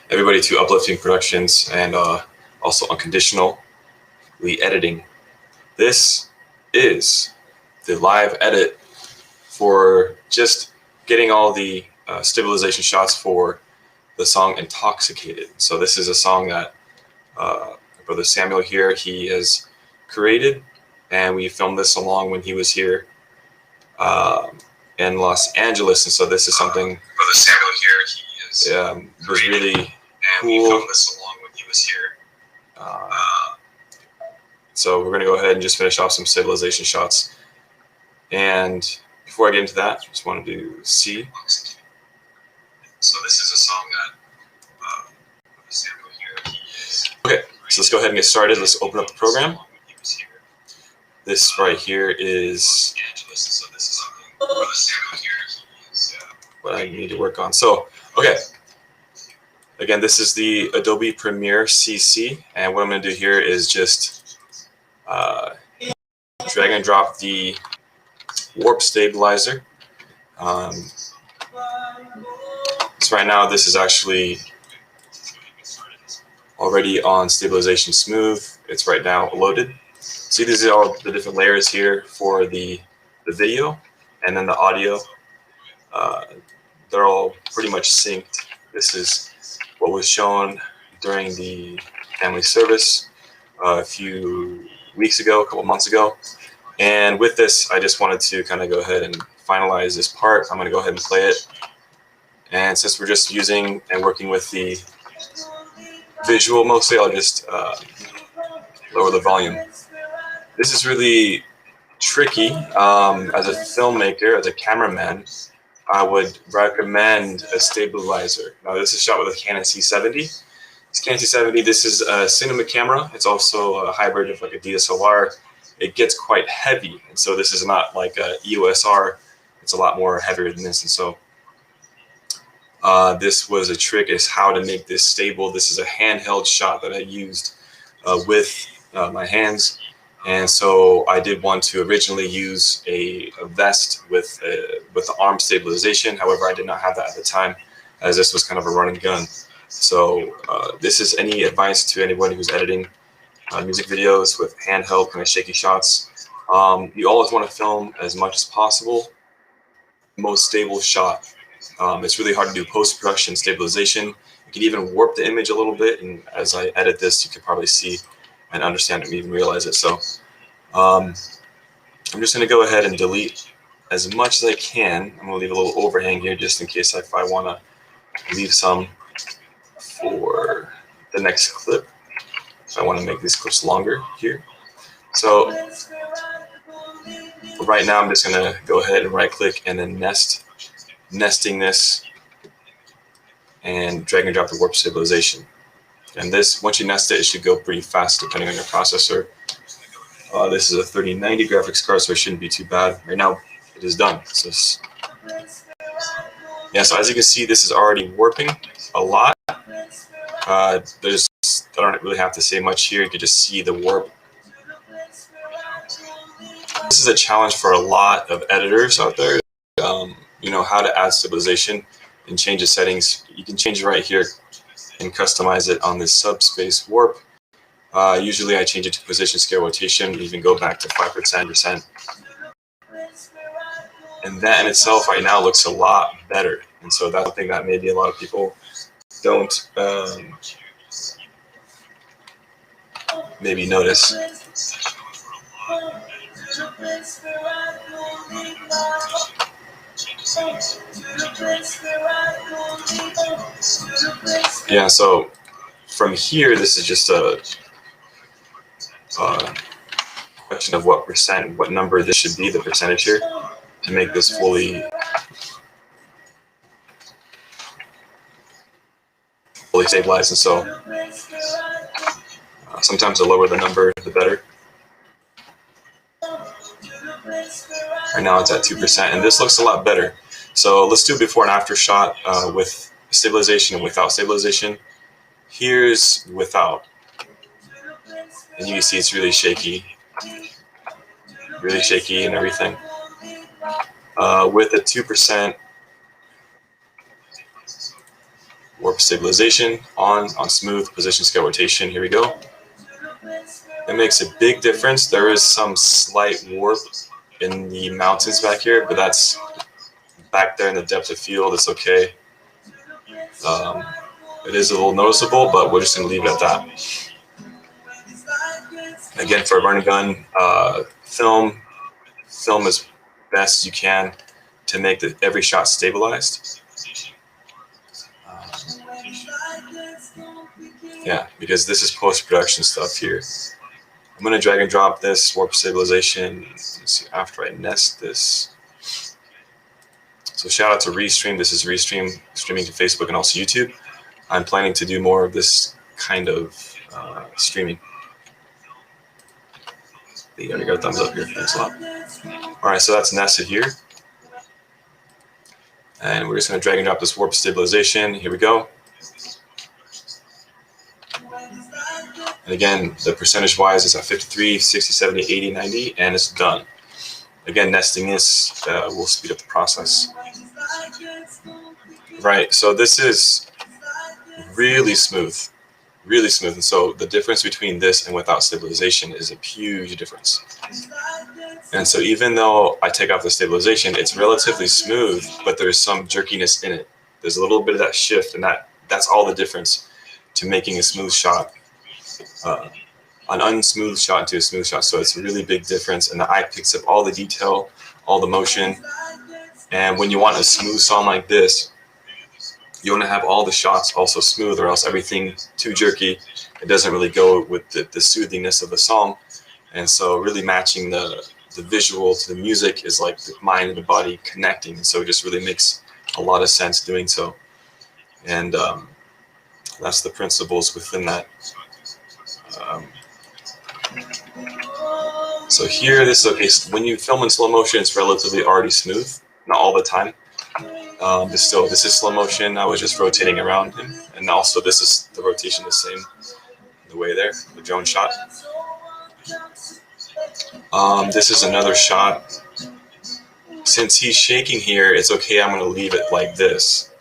everybody to Uplifting Productions and also Unconditionally Editing. This is the live edit for just getting all the stabilization shots for the song Intoxicated. So this is a song that Brother Samuel here, he has created, and we filmed this along when he was here in Los Angeles. And so this is something Brother Samuel here, he is was really and cool. we filmed this along when he was here. So we're going to go ahead and just finish off some stabilization shots. And before I get into that, I just wanted to see. So this is a song that Brother Samuel here, he is Okay, so let's go ahead and get started. Let's open up the program. This right here is So this is something Brother Samuel here, he is what I need to work on. So, okay. Again, this is the Adobe Premiere CC, and what I'm going to do here is just drag and drop the warp stabilizer. So right now, this is actually already on stabilization smooth. It's right now loaded. See, these are all the different layers here for the video, and then the audio. They're all pretty much synced. This is what was shown during the family service a few weeks ago, a couple months ago. And with this, I just wanted to kind of go ahead and finalize this part. I'm going to go ahead and play it. And since we're just using and working with the visual mostly, I'll just lower the volume. This is really tricky. As a filmmaker, as a cameraman, I would recommend a stabilizer. Now, this is shot with a Canon C70. This Canon C70, this is a cinema camera. It's also a hybrid of like a DSLR. It gets quite heavy, and so this is not like a EOS R. It's a lot more heavier than this, and so this was a trick is how to make this stable. This is a handheld shot that I used with my hands. And so I did want to originally use a vest with the arm stabilization. However, I did not have that at the time, as this was kind of a running gun. So this is any advice to anybody who's editing music videos with handheld kind of shaky shots. You always want to film as much as possible, most stable shot. It's really hard to do post-production stabilization. You can even warp the image a little bit, and as I edit this, you can probably see and understand and even realize it. So I'm just going to go ahead and delete as much as I can. I'm going to leave a little overhang here just in case if I want to leave some for the next clip. I want to make these clips longer here. So right now I'm just going to go ahead and right click and then nesting this and drag and drop the warp stabilization. And this, once you nest it, it should go pretty fast depending on your processor. This is a 3090 graphics card, so it shouldn't be too bad. Right now, it is done. So yeah, so as you can see, this is already warping a lot. I don't really have to say much here. You can just see the warp. This is a challenge for a lot of editors out there. You know how to add stabilization and change the settings. You can change it right here and customize it on this subspace warp. Usually I change it to position, scale, rotation, even go back to 5%. And that in itself right now looks a lot better. And so that's something that maybe a lot of people don't maybe notice. Yeah, so from here, this is just a question of what number this should be, the percentage here, to make this fully stabilized. And so sometimes the lower the number, the better. Right now it's at 2%, and this looks a lot better. So let's do a before and after shot with stabilization and without stabilization. Here's without. And you can see it's really shaky and everything. With a 2%, Warp stabilization on smooth, position scale rotation. Here we go. It makes a big difference. There is some slight warp in the mountains back here, but that's back there in the depth of field. It's okay. It is a little noticeable, but we're just going to leave it at that. Again, for a burn gun, film as best as you can to make every shot stabilized. Yeah, because this is post-production stuff here. I'm going to drag and drop this warp stabilization. Let's see, after I nest this. So shout out to Restream. This is Restream streaming to Facebook and also YouTube. I'm planning to do more of this kind of streaming. You already got a thumbs up here. Thanks a lot. All right, so that's nested here. And we're just going to drag and drop this warp stabilization. Here we go. And again, the percentage-wise is at 53, 60, 70, 80, 90, and it's done. Again, nesting this will speed up the process. Right, so this is really smooth, really smooth. And so the difference between this and without stabilization is a huge difference. And so even though I take off the stabilization, it's relatively smooth, but there's some jerkiness in it. There's a little bit of that shift, and that's all the difference to making a smooth shot. An unsmooth shot to a smooth shot. So it's a really big difference, and the eye picks up all the detail, all the motion. And when you want a smooth song like this, you want to have all the shots also smooth, or else everything too jerky. It doesn't really go with the soothingness of the song. And so really matching the visual to the music is like the mind and the body connecting. And so it just really makes a lot of sense doing so. And that's the principles within that. So here, this is okay. So when you film in slow motion, it's relatively already smooth, not all the time. But still, this is slow motion. I was just rotating around him, and also this is the rotation the same, the way there, the drone shot. This is another shot. Since he's shaking here, it's okay. I'm going to leave it like this.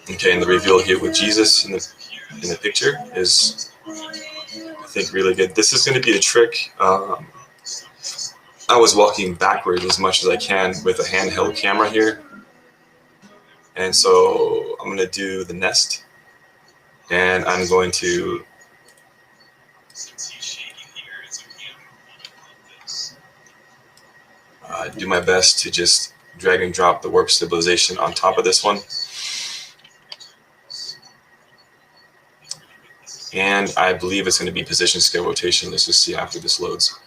Okay, and the reveal here with Jesus in the picture is, I think, really good. This is going to be a trick. I was walking backwards as much as I can with a handheld camera here. And so I'm going to do the nest. And I'm going to do my best to just drag and drop the warp stabilization on top of this one. And I believe it's going to be position scale rotation. Let's just see after this loads.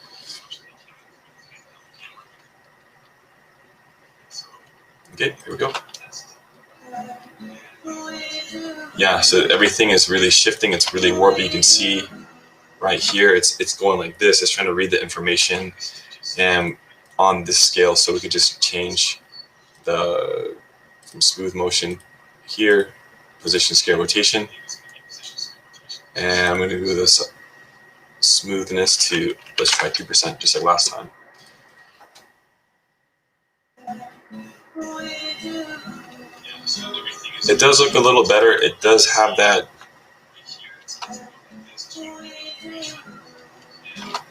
Okay, here we go. Yeah, so everything is really shifting. It's really warpy. You can see right here, it's going like this. It's trying to read the information and on this scale. So we could just change from smooth motion here, position scale rotation. And I'm going to do this smoothness to, let's try 2%, just like last time. It does look a little better. It does have that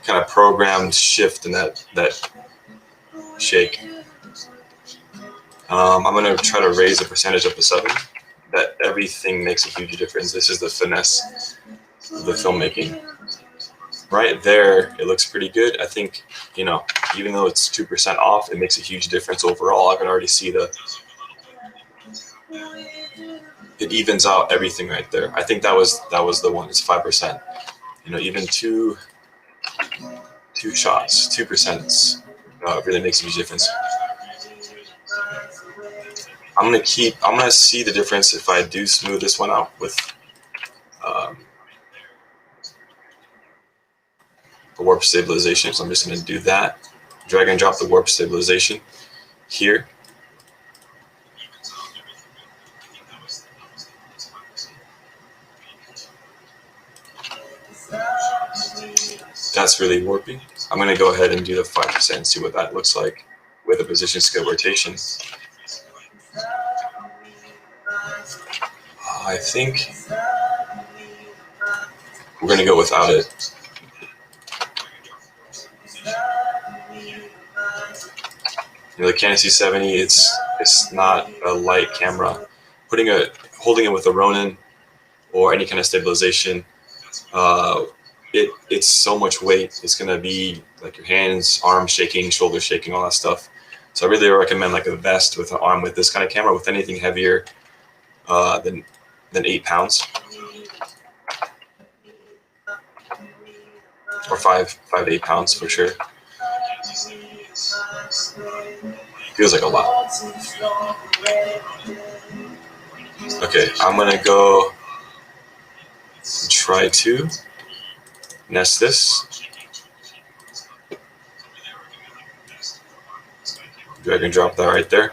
kind of programmed shift and that shake. I'm going to try to raise the percentage up to 7. That everything makes a huge difference. This is the finesse of the filmmaking. Right there, it looks pretty good. I think, even though it's 2% off, it makes a huge difference overall. I can already see it evens out everything right there. I think that was the one. It's 5%. Even two shots, 2% really makes a huge difference. I'm gonna see the difference if I do smooth this one out with the warp stabilization. So I'm just gonna do that. Drag and drop the warp stabilization here. That's really warpy. I'm gonna go ahead and do the 5% and see what that looks like with a position scale rotation. I think we're going to go without it. The Canon C70, it's not a light camera. Holding it with a Ronin or any kind of stabilization, it's so much weight. It's gonna be like your hands, arms shaking, shoulders shaking, all that stuff. So I really recommend like a vest with an arm with this kind of camera. With anything heavier than 8 pounds or 5 to 8 pounds for sure. Feels like a lot. Okay, I'm gonna go try to nest this. Drag and drop that right there.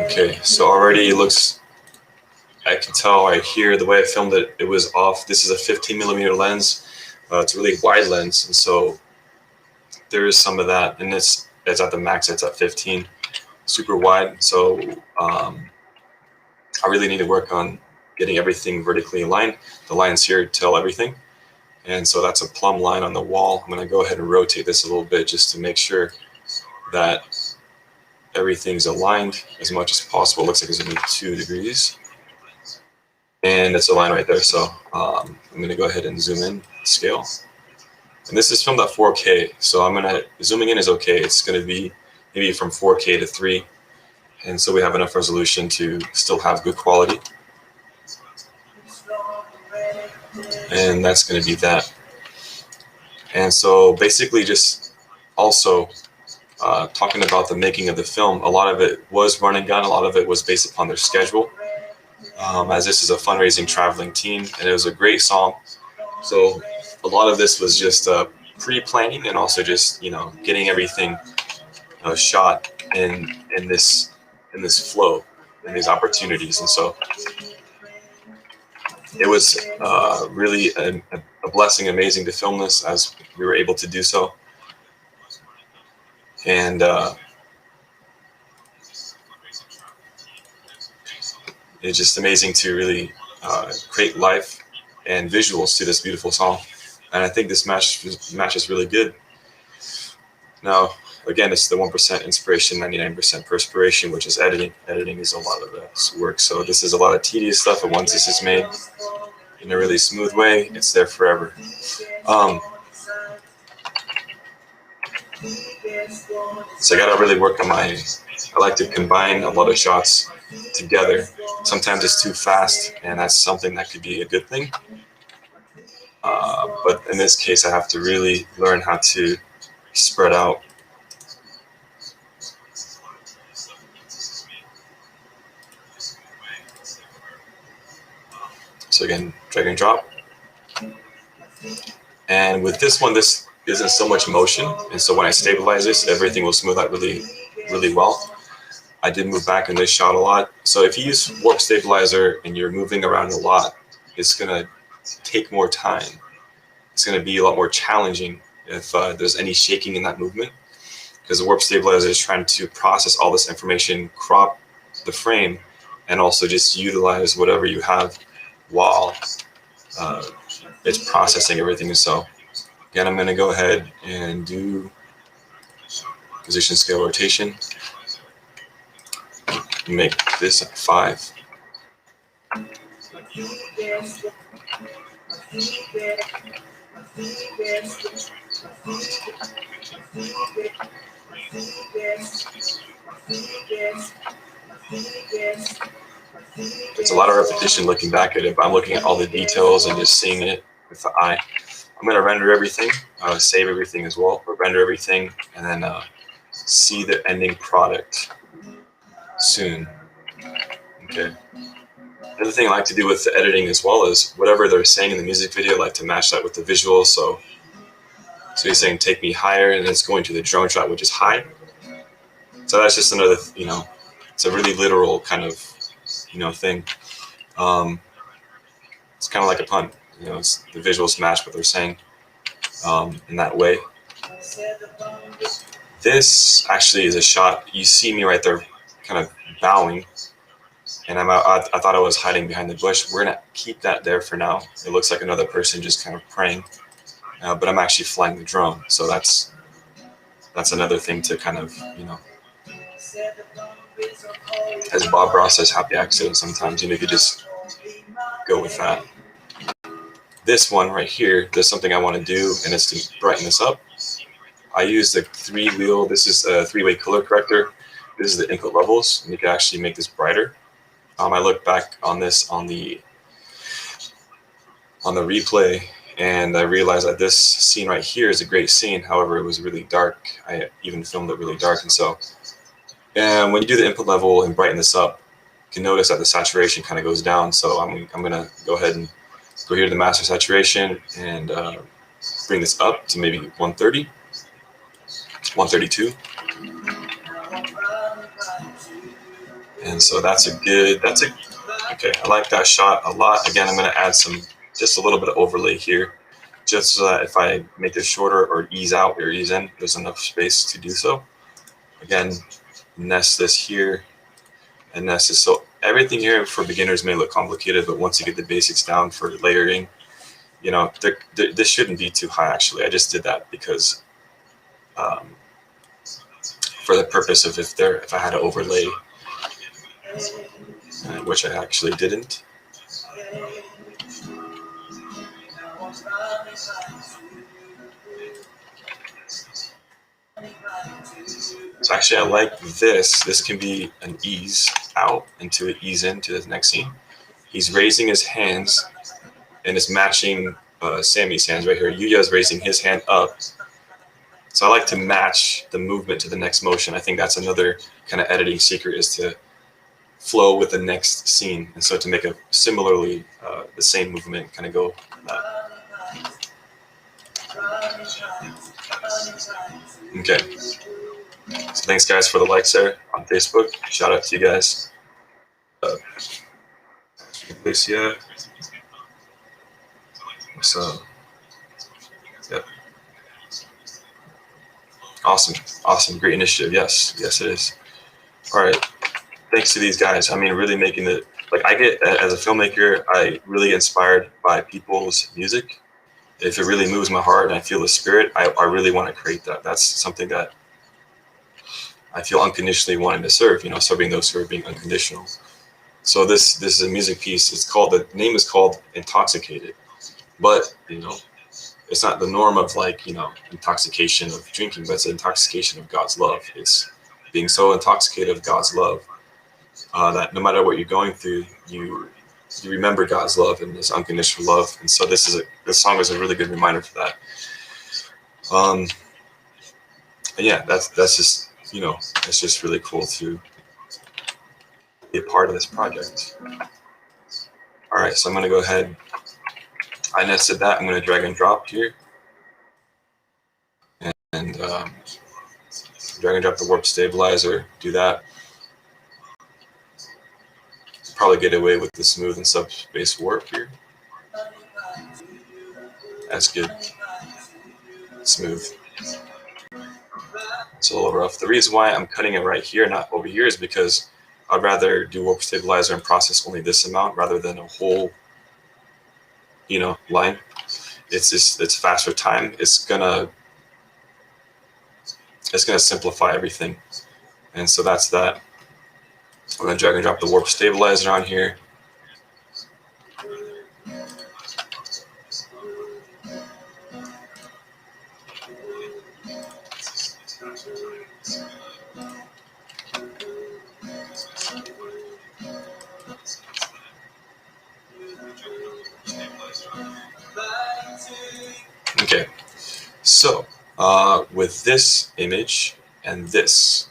Okay, so already it looks, I can tell, I hear the way I filmed it, it was off. This is a 15mm lens. It's a really wide lens, and so there is some of that, and it's at the max, it's at 15, super wide. So I really need to work on getting everything vertically aligned. The lines here tell everything, and so that's a plumb line on the wall. I'm going to go ahead and rotate this a little bit just to make sure that everything's aligned as much as possible. It looks like it's only 2 degrees. And it's a line right there. So I'm going to go ahead and zoom in, scale. And this is filmed at 4K. So zooming in is okay. It's going to be maybe from 4K to 3. And so we have enough resolution to still have good quality. And that's going to be that. And so basically just also talking about the making of the film, a lot of it was run and gun. A lot of it was based upon their schedule. As this is a fundraising traveling team, and it was a great song. So a lot of this was just pre-planning and also just, getting everything shot in this flow, in these opportunities. And so it was really a blessing, amazing to film this as we were able to do so. And it's just amazing to really create life and visuals to this beautiful song. And I think this match is really good. Now, again, it's the 1% inspiration, 99% perspiration, which is editing. Editing is a lot of the work. So this is a lot of tedious stuff, but once this is made in a really smooth way, it's there forever. So I gotta really work on I like to combine a lot of shots together. Sometimes it's too fast, and that's something that could be a good thing. But in this case, I have to really learn how to spread out. So again, drag and drop. And with this one, this isn't so much motion, and so when I stabilize this, everything will smooth out really, really well. I did move back in this shot a lot. So if you use warp stabilizer and you're moving around a lot, it's gonna take more time. It's gonna be a lot more challenging if there's any shaking in that movement, because the warp stabilizer is trying to process all this information, crop the frame, and also just utilize whatever you have while it's processing everything. So again, I'm gonna go ahead and do position, scale, rotation. Make this at 5. It's a lot of repetition looking back at it, but I'm looking at all the details and just seeing it with the eye. I'm going to render everything, save everything as well, or render everything, and then see the ending product soon. Okay. Another thing I like to do with the editing as well is whatever they're saying in the music video, I like to match that with the visual. So he's saying take me higher, and it's going to the drone shot, which is high. So that's just another, it's a really literal kind of, thing. It's kind of like a pun. The visuals match what they're saying. in that way. This actually is a shot. You see me right there kind of bowing, and I thought I was hiding behind the bush. We're going to keep that there for now. It looks like another person just kind of praying, but I'm actually flying the drone. So that's another thing to kind of, as Bob Ross says, happy accident sometimes. You could just go with that. This one right here, there's something I want to do, and it's to brighten this up. I use the 3-wheel. This is a 3-way color corrector. This is the input levels, and you can actually make this brighter. I look back on this on the replay, and I realized that this scene right here is a great scene. However, it was really dark. I even filmed it really dark, and so when you do the input level and brighten this up, you can notice that the saturation kind of goes down. So I'm gonna go ahead and go here to the master saturation and bring this up to maybe 130, 132. And so okay, I like that shot a lot. Again, I'm gonna add just a little bit of overlay here, just so that if I make this shorter or ease out or ease in, there's enough space to do so. Again, nest this here and nest this. So everything here for beginners may look complicated, but once you get the basics down for layering, this shouldn't be too high actually. I just did that because for the purpose of if I had to overlay, which I actually didn't. So actually I like this. This can be an ease out into an ease into the next scene. He's raising his hands and it's matching Sammy's hands right here. Yuya's raising his hand up. So I like to match the movement to the next motion. I think that's another kind of editing secret, is to flow with the next scene. And so to make a similarly the same movement kind of go that. Okay. So thanks guys for the likes there on Facebook. Shout out to you guys. Yeah. So, yep. Awesome, great initiative. Yes, it is. All right, thanks to these guys. I mean, really making it, like, I get, as a filmmaker, I really get inspired by people's music. If it really moves my heart and I feel the spirit, I really want to create that. That's something that I feel unconditionally wanting to serve, serving those who are being unconditional. So this is a music piece. The name is called Intoxicated, but it's not the norm of intoxication of drinking, but it's an intoxication of God's love. It's being so intoxicated of God's love that no matter what you're going through, you remember God's love and His unconditional love. And so this song is a really good reminder for that. And yeah, that's just it's just really cool to be a part of this project. All right, so I'm gonna go ahead. I nested that. I'm going to drag and drop here, and drag and drop the warp stabilizer. Do that. Probably get away with the smooth and subspace warp here. That's good. Smooth. It's a little rough. The reason why I'm cutting it right here, not over here, is because I'd rather do warp stabilizer and process only this amount rather than a whole line. It's faster time. It's gonna simplify everything, and so that's that. I'm gonna drag and drop the warp stabilizer on here. Okay, so with this image and this,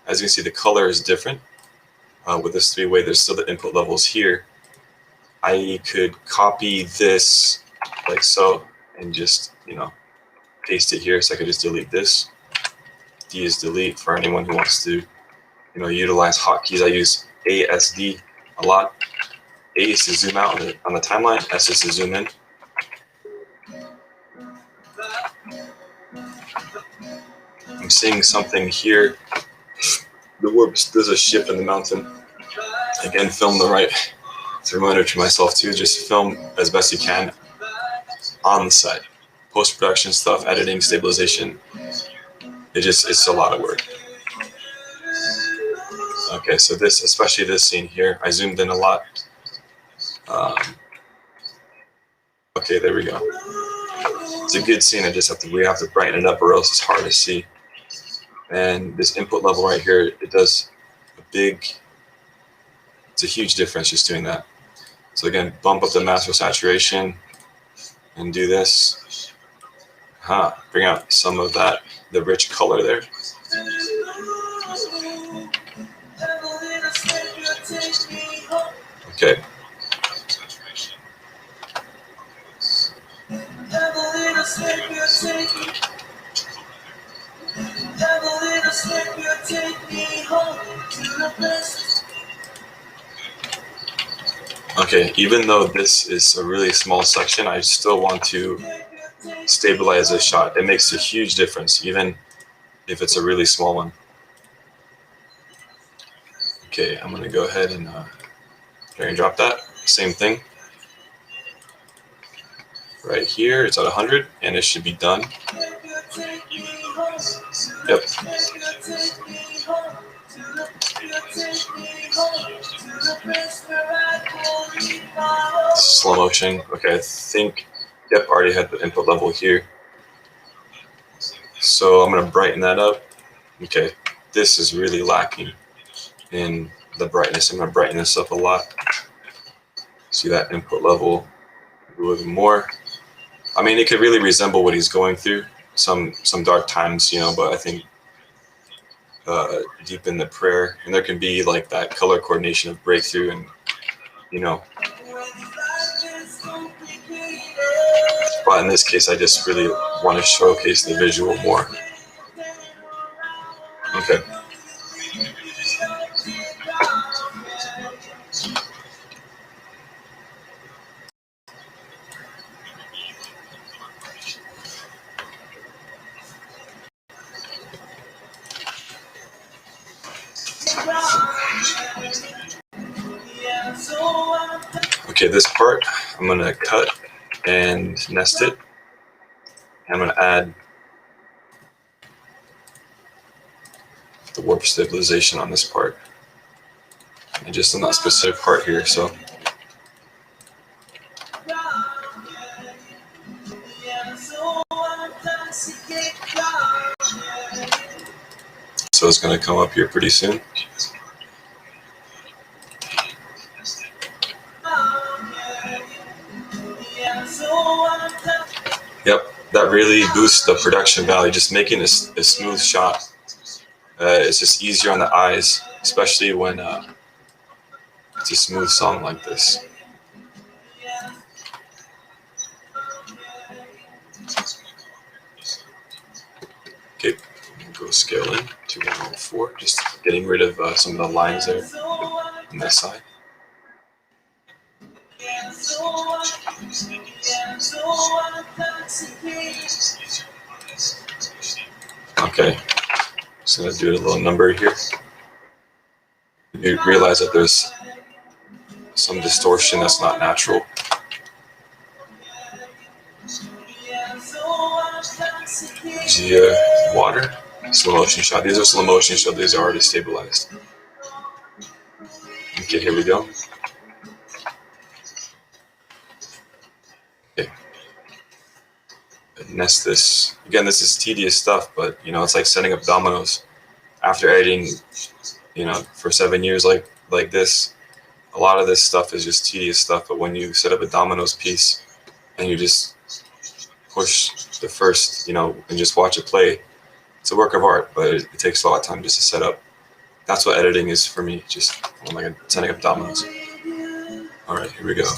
as you can see, the color is different. With this 3-way, there's still the input levels here. I could copy this like so and just paste it here. So I could just delete this. D is delete for anyone who wants to utilize hotkeys. I use ASD a lot. A is to zoom out on the timeline. S is to zoom in. I'm seeing something here. There's a ship in the mountain. Again, film the right. It's a reminder to myself too, just film as best you can on the side. Post-production stuff, editing, stabilization. It's a lot of work. Okay, so this, especially this scene here, I zoomed in a lot. Okay, there we go. It's a good scene. We have to brighten it up, or else it's hard to see. And this input level right here, it's a huge difference just doing that. So again, bump up the master saturation and do this. Bring out some of that, the rich color there. Okay. Okay, even though this is a really small section, I still want to stabilize this shot. It makes a huge difference, even if it's a really small one. Okay, I'm gonna go ahead and drag and drop that. Same thing. Right here, it's at 100, and it should be done. Yep. Slow motion. Okay, I think, yep, already had the input level here. So I'm gonna brighten that up. Okay, this is really lacking in the brightness. I'm gonna brighten this up a lot. See that input level a little bit more. I mean, it could really resemble what he's going through, some dark times, you know, but I think deep in the prayer, and there can be like that color coordination of breakthrough, and you know, but in this case I just really want to showcase the visual more. Okay. Okay, this part I'm gonna cut and nest it. I'm gonna add the warp stabilization on this part, and just on that specific part here. So it's gonna come up here pretty soon. Yep, that really boosts the production value, just making a smooth shot. It's just easier on the eyes, especially when it's a smooth song like this. Okay, go scale in to 104, just getting rid of some of the lines there on this side. Okay, just gonna do a little number here. You realize that there's some distortion that's not natural. Water, slow motion shot. These are slow motion shots. These are already stabilized. Okay, here we go. Okay. Nest this. Again, this is tedious stuff, but you know, it's like setting up dominoes. After editing, you know, for 7 years like this, a lot of this stuff is just tedious stuff. But when you set up a dominoes piece and you just push the first, you know, and just watch it play, it's a work of art, but it takes a lot of time just to set up. That's what editing is for me, just like setting up dominoes. All right, here we go.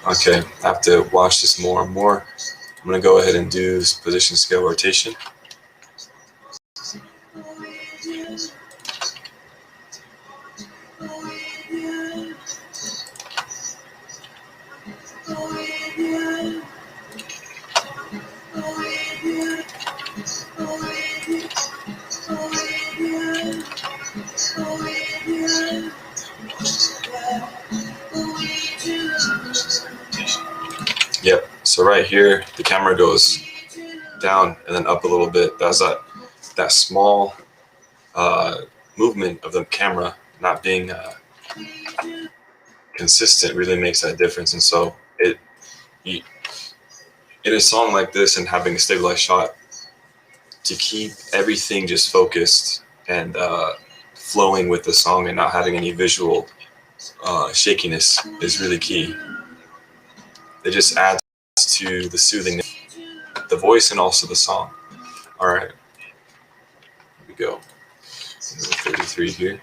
Okay, I have to watch this more and more. I'm gonna go ahead and do position scale rotation. So right here, the camera goes down and then up a little bit. That's that small movement of the camera not being consistent really makes that difference. And so in a song like this and having a stabilized shot, to keep everything just focused and flowing with the song and not having any visual shakiness is really key. It just adds to the soothing, the voice and also the song. All right, here we go. 33 here.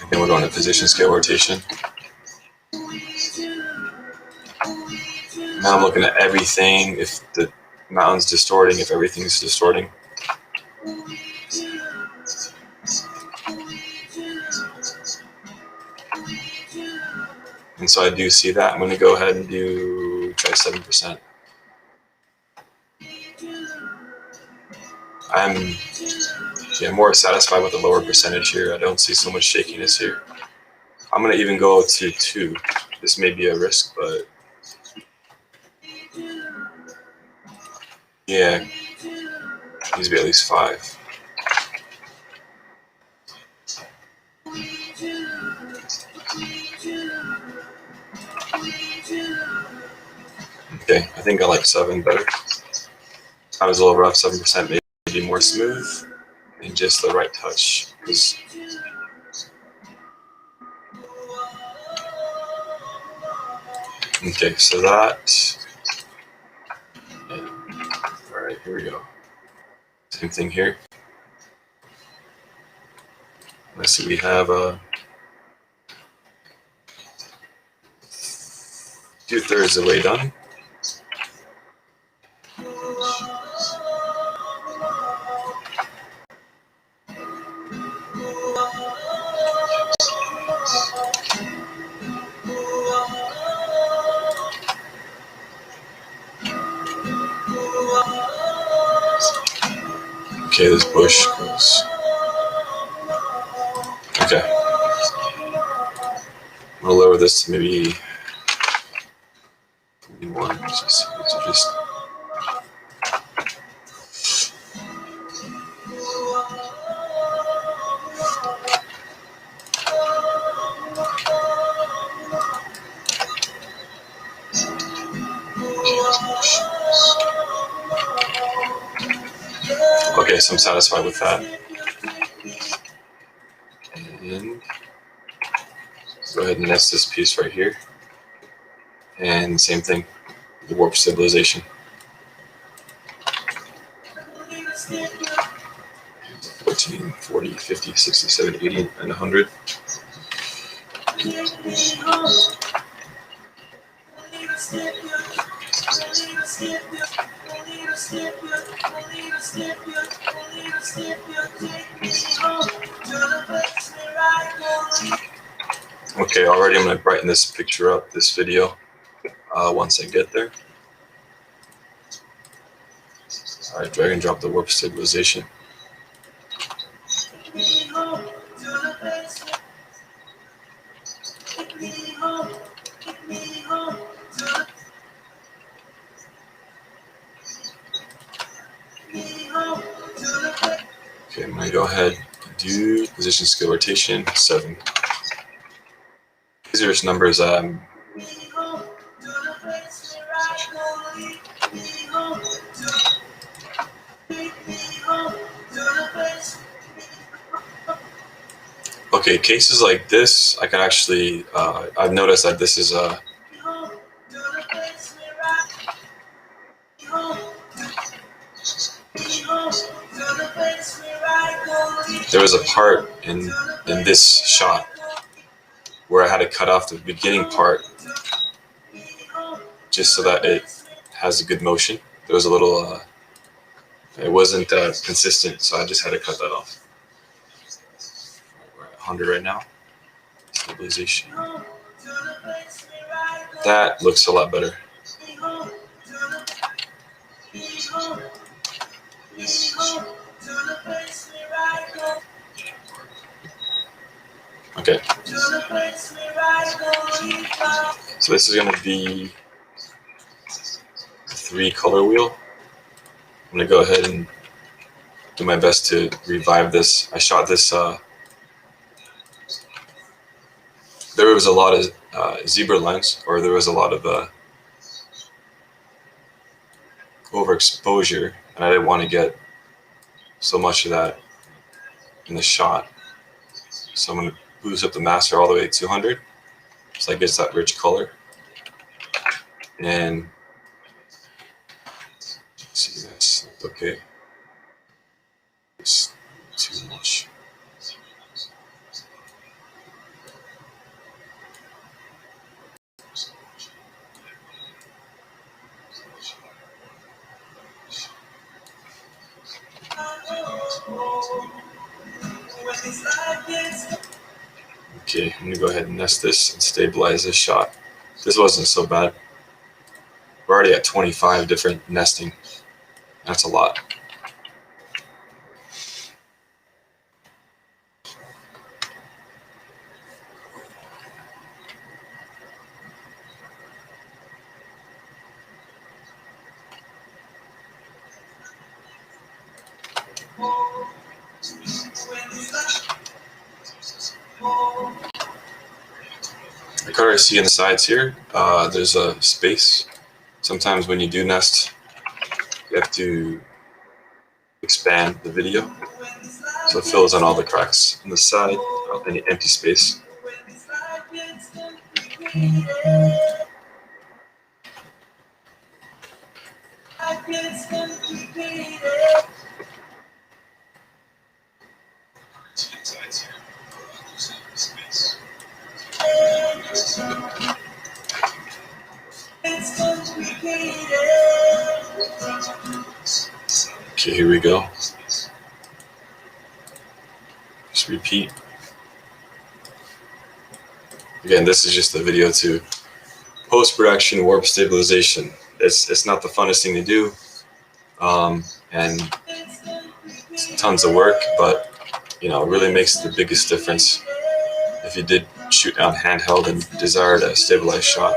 Then we're going to position, scale, rotation. Now I'm looking at everything, if the mountain's distorting, if everything's distorting. And so I do see that. I'm going to go ahead and try 7%. I'm more satisfied with the lower percentage here. I don't see so much shakiness here. I'm going to even go to 2. This may be a risk, but yeah, needs to be at least 5. Okay, I think I like 7 better. I was a little rough, 7% maybe more smooth and just the right touch. Okay, so that. All right, here we go. Same thing here. Let's see, we have 2/3 the way done. Okay, this bush goes. Okay. I'm gonna lower this to maybe 1. Just okay, so I'm satisfied with that. And go ahead and nest this piece right here. And same thing, the warp stabilization. 14, 40, 50, 60, 70, 80, and 100. Okay, already I'm going to brighten this picture up, this video, once I get there. All right, drag and drop the warp stabilization. Okay, I'm going to go ahead and do position, scale, rotation, 7. These are just numbers. Okay, cases like this, I can actually, I've noticed that this is there was a part in this shot where I had to cut off the beginning part just so that it has a good motion. There was a little, it wasn't consistent, so I just had to cut that off. We're at 100 right now. Stabilization. That looks a lot better. Okay, So this is going to be a 3-color wheel. I'm going to go ahead and do my best to revive this. I shot this, there was a lot of zebra lens, or there was a lot of overexposure, and I didn't want to get so much of that in the shot. So I'm going to boost up the master all the way to 200, so that gets that rich color. And see, that's okay. It's too much. Okay, I'm gonna go ahead and nest this and stabilize this shot. This wasn't so bad. We're already at 25 different nesting. That's a lot. I can already see in the sides here, there's a space. Sometimes when you do nest, you have to expand the video so it fills in all the cracks on the side, any empty space. Okay, here we go. Just repeat. Again, this is just a video to post-production warp stabilization. It's not the funnest thing to do, and it's tons of work, but you know, it really makes the biggest difference if you did shoot on handheld and desire a stabilized shot.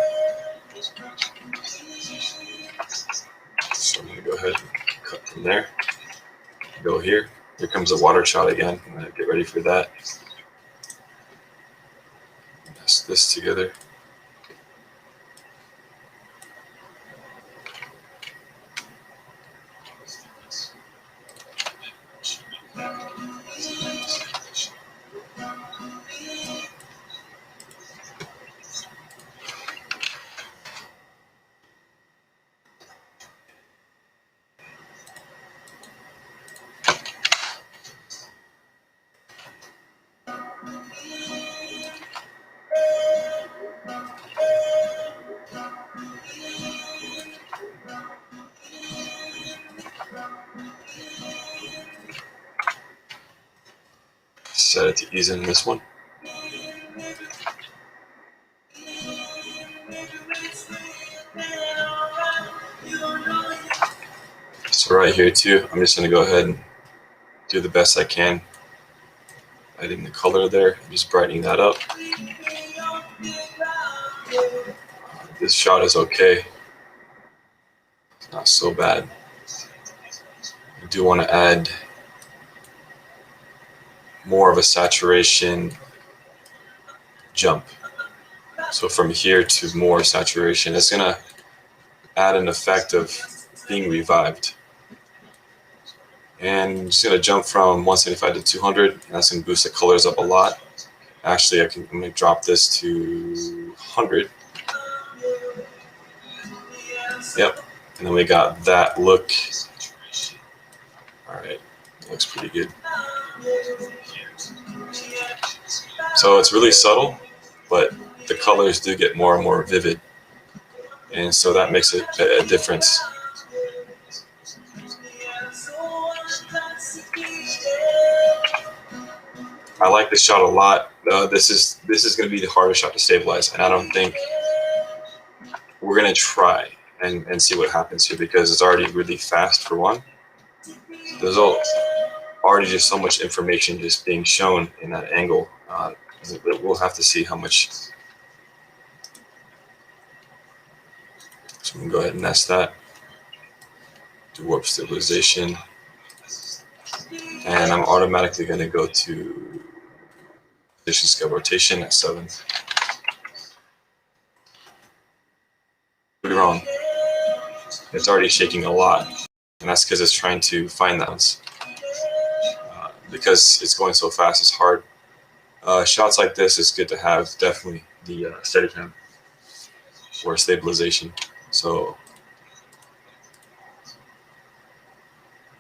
So I'm going to go ahead and cut from there. Go here. Here comes the water shot again. I'm going to get ready for that. Nest this together. Set it to ease in this one. So right here too, I'm just going to go ahead and do the best I can. Adding the color there, just brightening that up. This shot is okay. It's not so bad. I do want to add more of a saturation jump. So from here to more saturation, it's gonna add an effect of being revived. And I'm just gonna jump from 175 to 200, and that's gonna boost the colors up a lot. Actually, I'm gonna drop this to 100. Yep, and then we got that look. All right, looks pretty good. So it's really subtle, but the colors do get more and more vivid, and so that makes it a difference. I like this shot a lot. This is going to be the hardest shot to stabilize, and I don't think we're going to try and see what happens here, because it's already really fast for one. There's already just so much information just being shown in that angle. We'll have to see how much. So I'm going to go ahead and nest that. Do warp stabilization. And I'm automatically going to go to position scale rotation at 7. Pretty wrong. It's already shaking a lot, and that's because it's trying to find that balance. Because it's going so fast, it's hard. Shots like this, it's good to have definitely the Steadicam or stabilization. So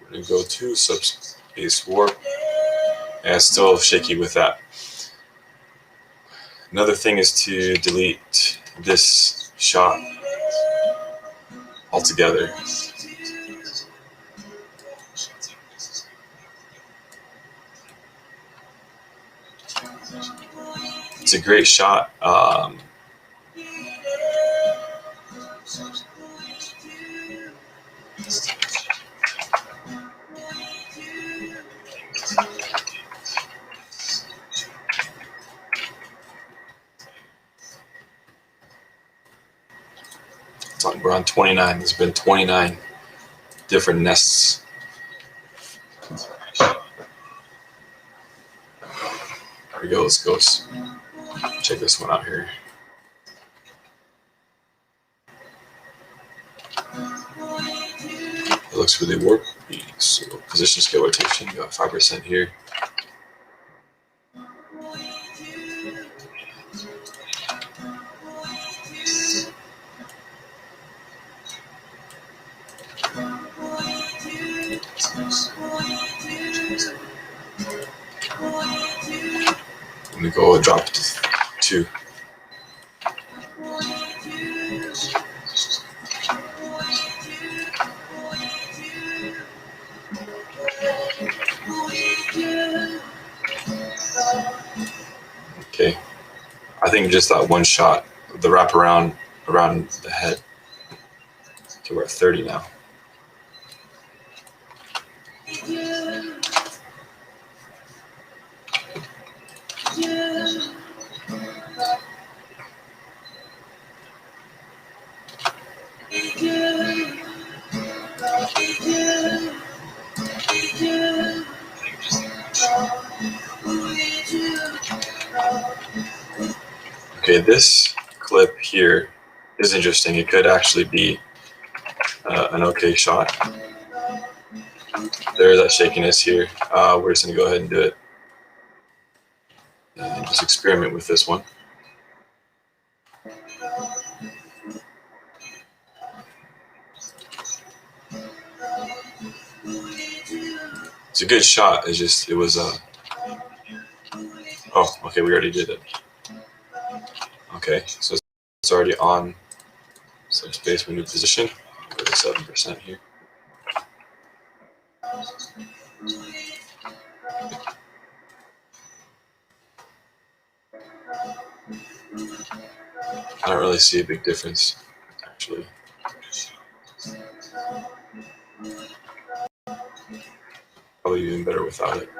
we're going to go to subspace warp, and it's still shaky with that. Another thing is to delete this shot altogether. It's a great shot. We're on 29. There's been 29 different nests. There we go. Let's go. Check this one out here. It looks really warpy. So position scale rotation, you got 5% here. Let me go drop it to 2. Okay, I think just that one shot, the wraparound around the head. Okay, we're at 30 now. Okay, this clip here is interesting. It could actually be an okay shot. There's that shakiness here. We're just going to go ahead and do it. And just experiment with this one. It's a good shot. It's just, it was oh, okay, we already did it. Okay, so it's already on subspace menu position. Go to 7% here. I don't really see a big difference, actually. Probably even better without it.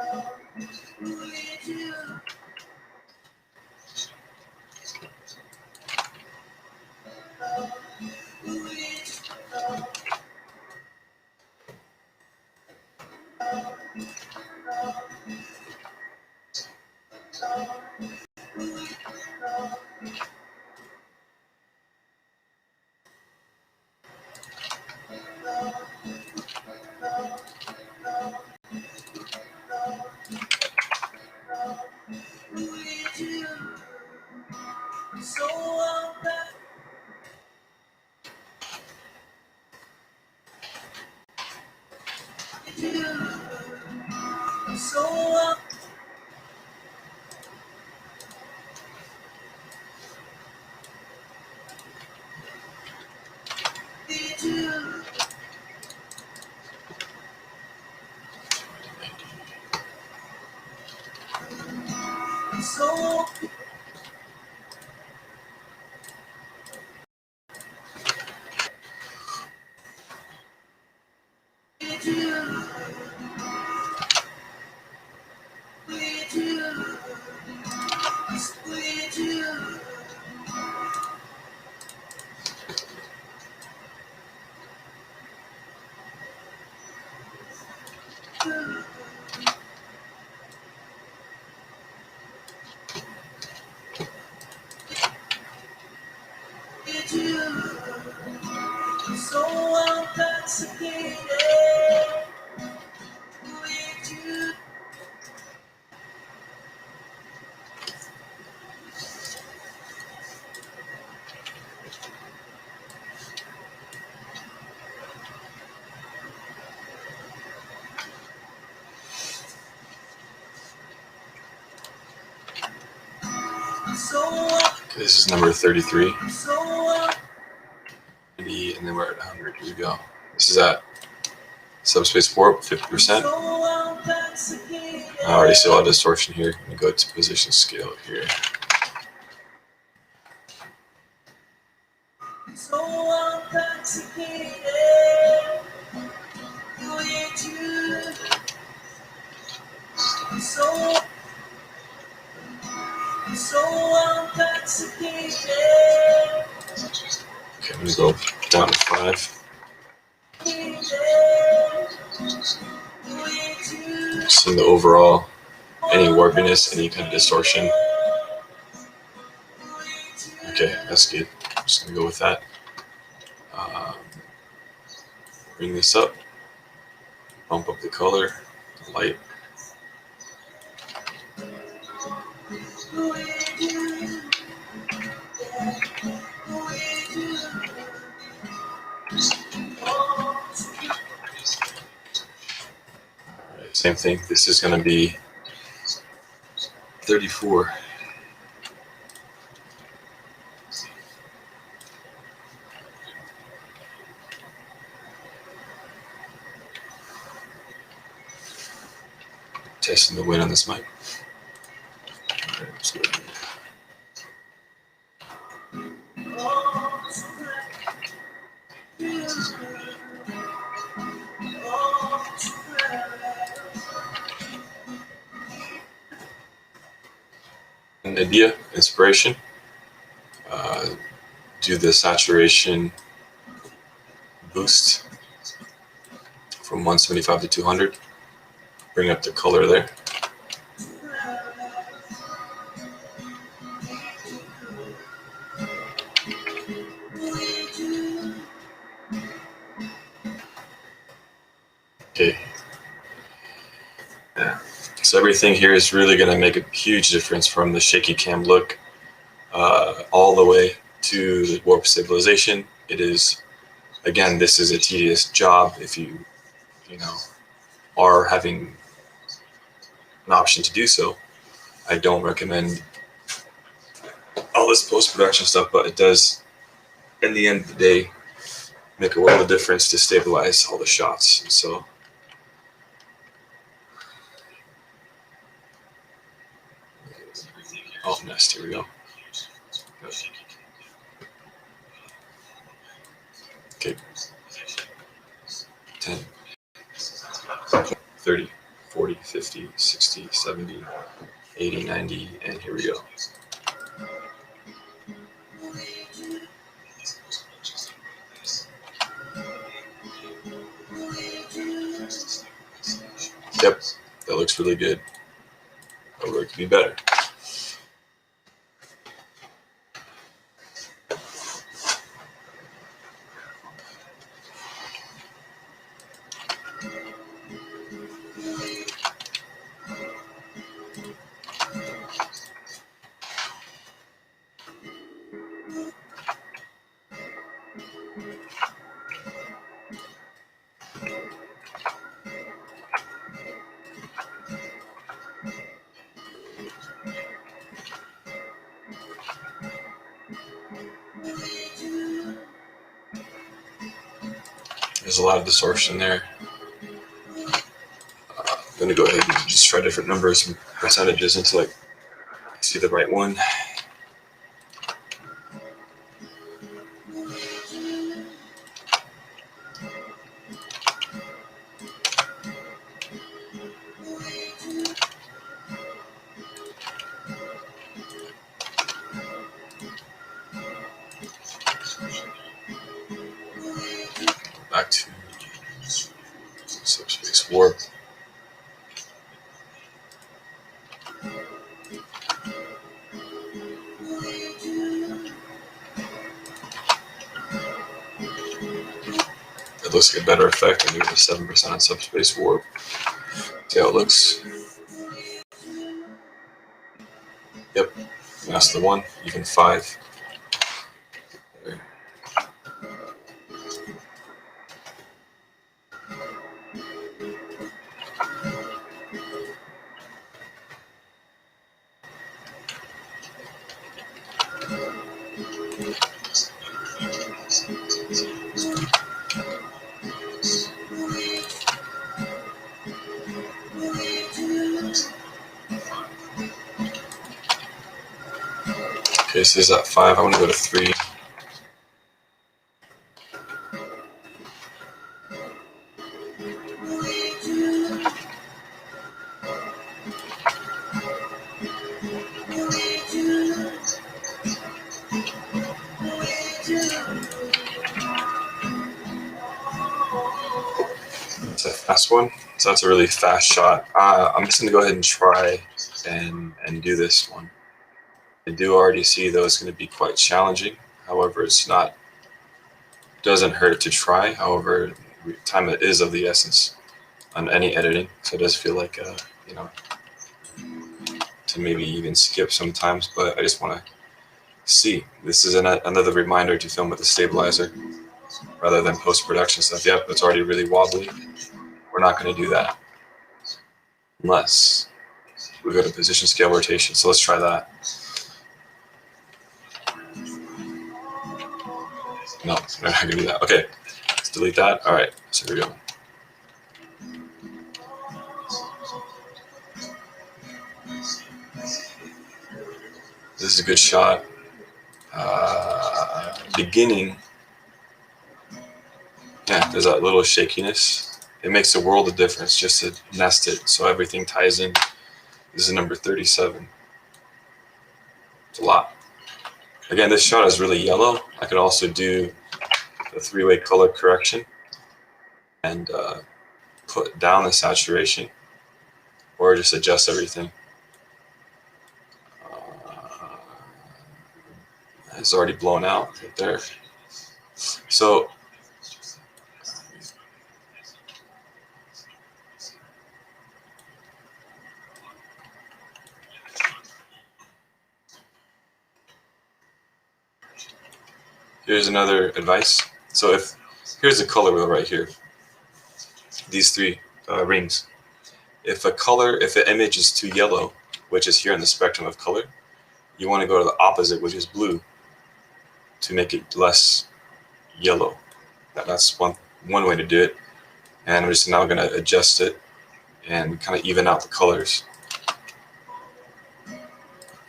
Okay, this is number 33. And then we're at 100. Here we go. This is at subspace warp, 50%. I already see a lot of distortion here. I'm going to go to position scale here. Okay, I'm going to go down to 5. Seeing the overall, any warpiness, any kind of distortion. Okay, that's good. I'm just going to go with that. Bring this up. Bump up the color, the light. Right, same thing. This is going to be 34. Testing the win on this mic. Right, let's go ahead. An idea, inspiration. Do the saturation boost from 175 to 200. Bring up the color there. Okay. Yeah. So everything here is really going to make a huge difference from the shaky cam look all the way to the warp stabilization. It is, again, this is a tedious job if you are having an option to do so. I don't recommend all this post-production stuff, but it does, in the end of the day, make a world of difference to stabilize all the shots. And so oh, next, here we go. Okay. 10, 30, 40, 50, 60, 70, 80, 90, and here we go. Yep, that looks really good. Or it could be better. There's a lot of distortion there. I'm going to go ahead and just try different numbers and percentages until I see the right one. Back to subspace warp. It looks like a better effect. And give it a 7% on subspace warp. See how it looks. Yep, that's the one. Even 5. There. Okay, so this is at 5. I want to go to 3. It's a fast one, so that's a really fast shot. I'm just going to go ahead and try and do this one. I do already see though it's going to be quite challenging. However, it's not, doesn't hurt to try. However, time is of the essence on any editing, so it does feel like you know, to maybe even skip sometimes. But I just want to see. This is another reminder to film with the stabilizer rather than post-production stuff. Yep, it's already really wobbly. We're not going to do that unless we go to position, scale, rotation. So let's try that. No, we're not going to do that. Okay, let's delete that. All right, so here we go. This is a good shot. Beginning, yeah, there's that little shakiness. It makes a world of difference just to nest it so everything ties in. This is number 37. It's a lot. Again, this shot is really yellow. I could also do the 3-way color correction and put down the saturation or just adjust everything. It's already blown out right there. So here's another advice. So here's the color wheel right here. These 3 rings. If an image is too yellow, which is here in the spectrum of color, you want to go to the opposite, which is blue, to make it less yellow. That's one way to do it. And I'm just now going to adjust it and kind of even out the colors.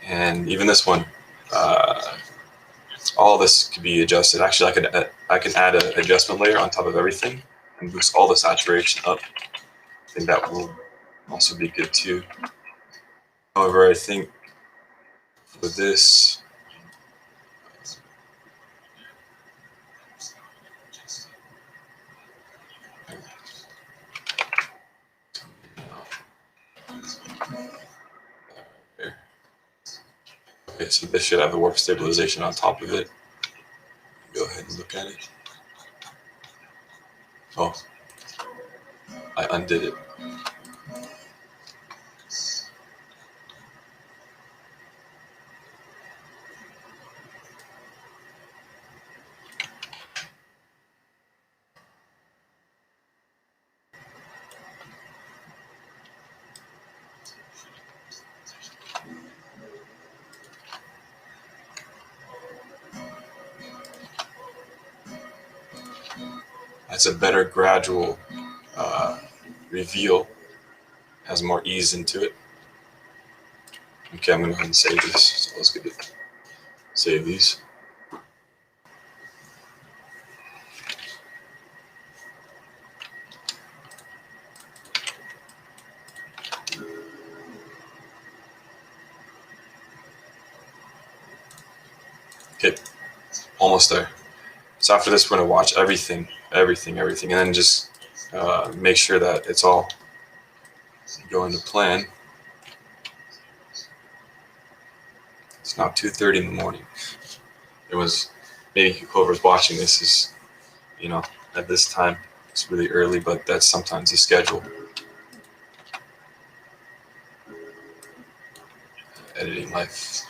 And even this one, all this could be adjusted. Actually, I can add an adjustment layer on top of everything and boost all the saturation up. I think that will also be good too. However, I think for this, okay, so this should have the warp stabilization on top of it. Go ahead and look at it. Oh, I undid it. That's a better gradual reveal, has more ease into it. Okay, I'm going to go ahead and save this. So let's get it. Save these. Okay, almost there. So after this, we're going to watch everything, and then just make sure that it's all going to plan. It's now 2:30 in the morning. It was, maybe whoever's watching this is, you know, at this time. It's really early, but that's sometimes the schedule. Editing life.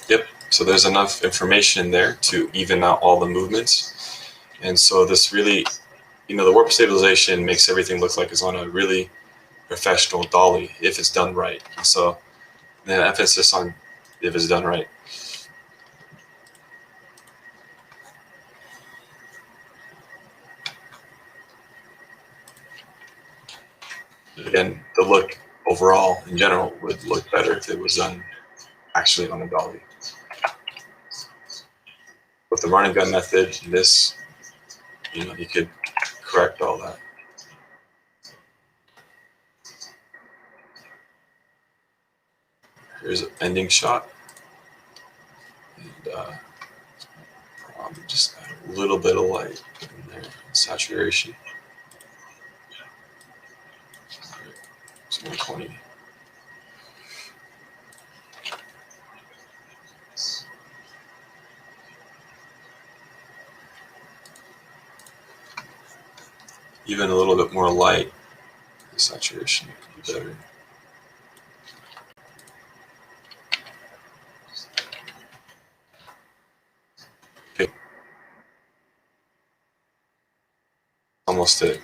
Yep, so there's enough information in there to even out all the movements. And so this really, the warp stabilization makes everything look like it's on a really professional dolly if it's done right. So the emphasis on if it's done right. Again, the look overall in general would look better if it was done actually on a dolly. With the running gun method, this, you could correct all that. Here's an ending shot. And probably just add a little bit of light in there, saturation. It's 120. Even a little bit more light, the saturation would be better. Okay. Almost it.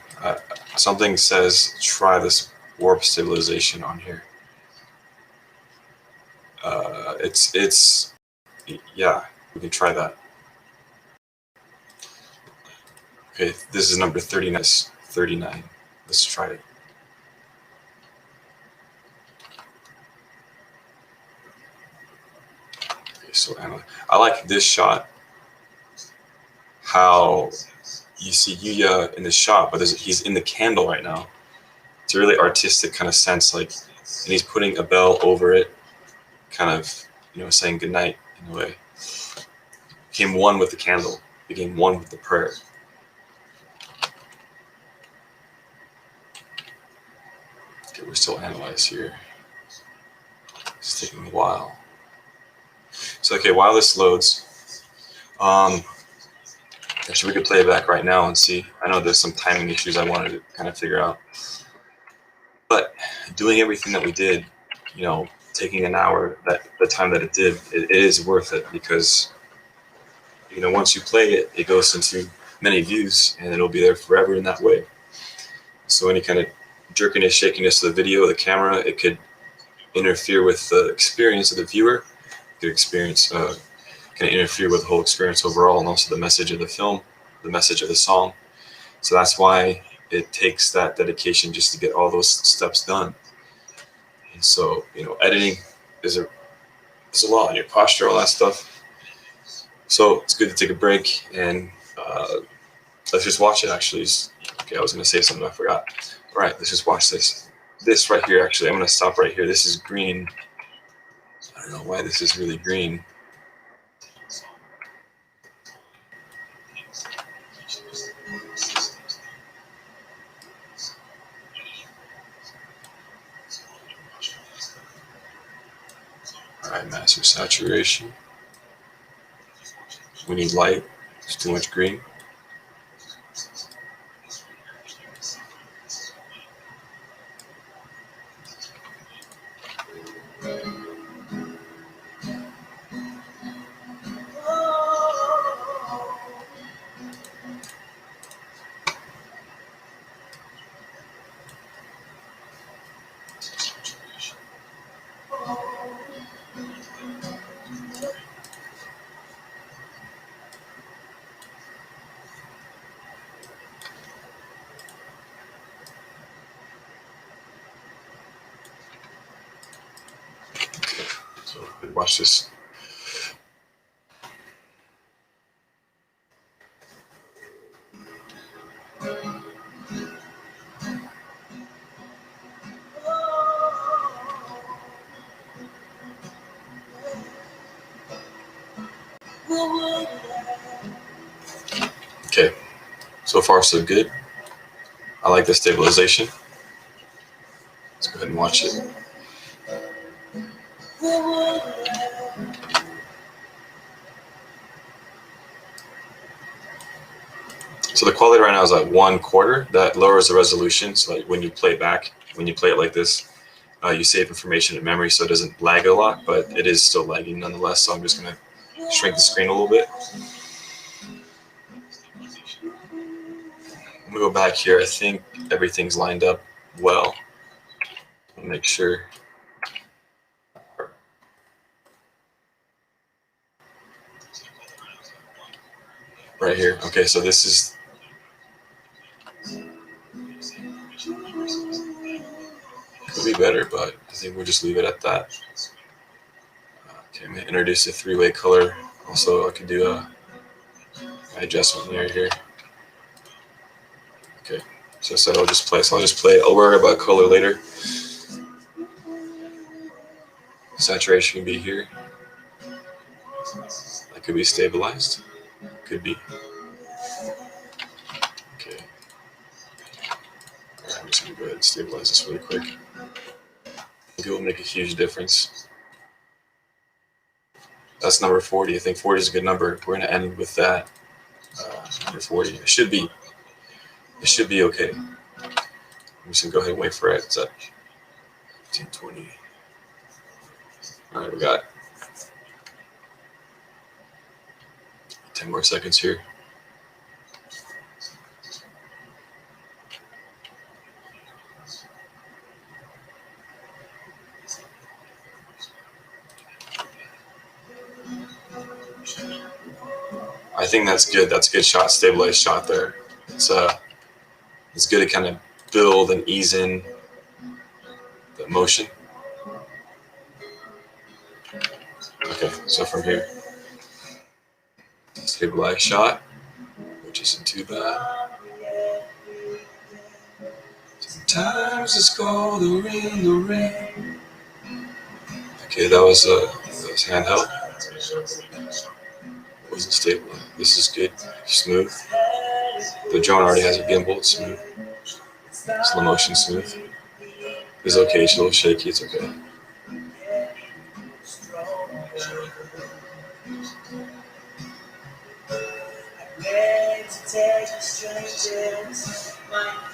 Something says try this warp stabilization on here. Yeah, we can try that. Okay, this is number 39. 39. Let's try it. Okay, so I like this shot. How you see Yuya in the shot, but he's in the candle right now. It's a really artistic kind of sense, like, and he's putting a bell over it, kind of, saying goodnight in a way. Became one with the candle, became one with the prayer. Okay, we're still analyzing here. It's taking a while. So, okay, while this loads, actually we could play it back right now and see. I know there's some timing issues I wanted to kind of figure out. But doing everything that we did, taking an hour, the time that it did, it is worth it because, once you play it, it goes into many views and it'll be there forever in that way. So any kind of jerkiness, shakiness of the video, the camera, it could interfere with the experience of the viewer. It could can interfere with the whole experience overall, and also the message of the film, the message of the song. So that's why it takes that dedication just to get all those steps done. And so, editing is a lot, your posture, all that stuff. So it's good to take a break and let's just watch it. Actually, okay, I was going to say something I forgot. All right, let's just watch this. This right here, actually, I'm going to stop right here. This is green. I don't know why this is really green. All right, master saturation. We need light. There's too much green. So watch this. Okay, so far so good. I like the stabilization. Let's go ahead and watch it. So the quality right now is at 1/4. That lowers the resolution. So like when you play it back, when you play it like this, you save information in memory, so it doesn't lag a lot, but it is still lagging nonetheless. So I'm just gonna shrink the screen a little bit. I'm gonna go back here. I think everything's lined up well. I'll make sure. Right here. Okay, so this is. Could be better, but I think we'll just leave it at that. Okay, I'm gonna introduce a 3-way color. Also, I could do a adjustment layer here. Okay, so I said I'll just play. So I'll just play. I'll worry about color later. Saturation can be here. That could be stabilized. Could be. Okay. All right, I'm just gonna go ahead and stabilize this really quick. I think it will make a huge difference. That's number 40. I think 40 is a good number. We're gonna end with that. Number 40. It should be okay. I'm just gonna go ahead and wait for it. It's at 1520. All right, we got 10 more seconds here. I think that's good. That's a good shot, stabilized shot there. It's good to kind of build and ease in the motion. Okay, so from here, stabilized shot, which isn't too bad. Sometimes it's cold or in the rain. Okay, that was handheld. Wasn't stable. This is good, smooth. The drone already has a gimbal, it's smooth. Slow motion, smooth. It's okay, it's a little shaky, it's okay.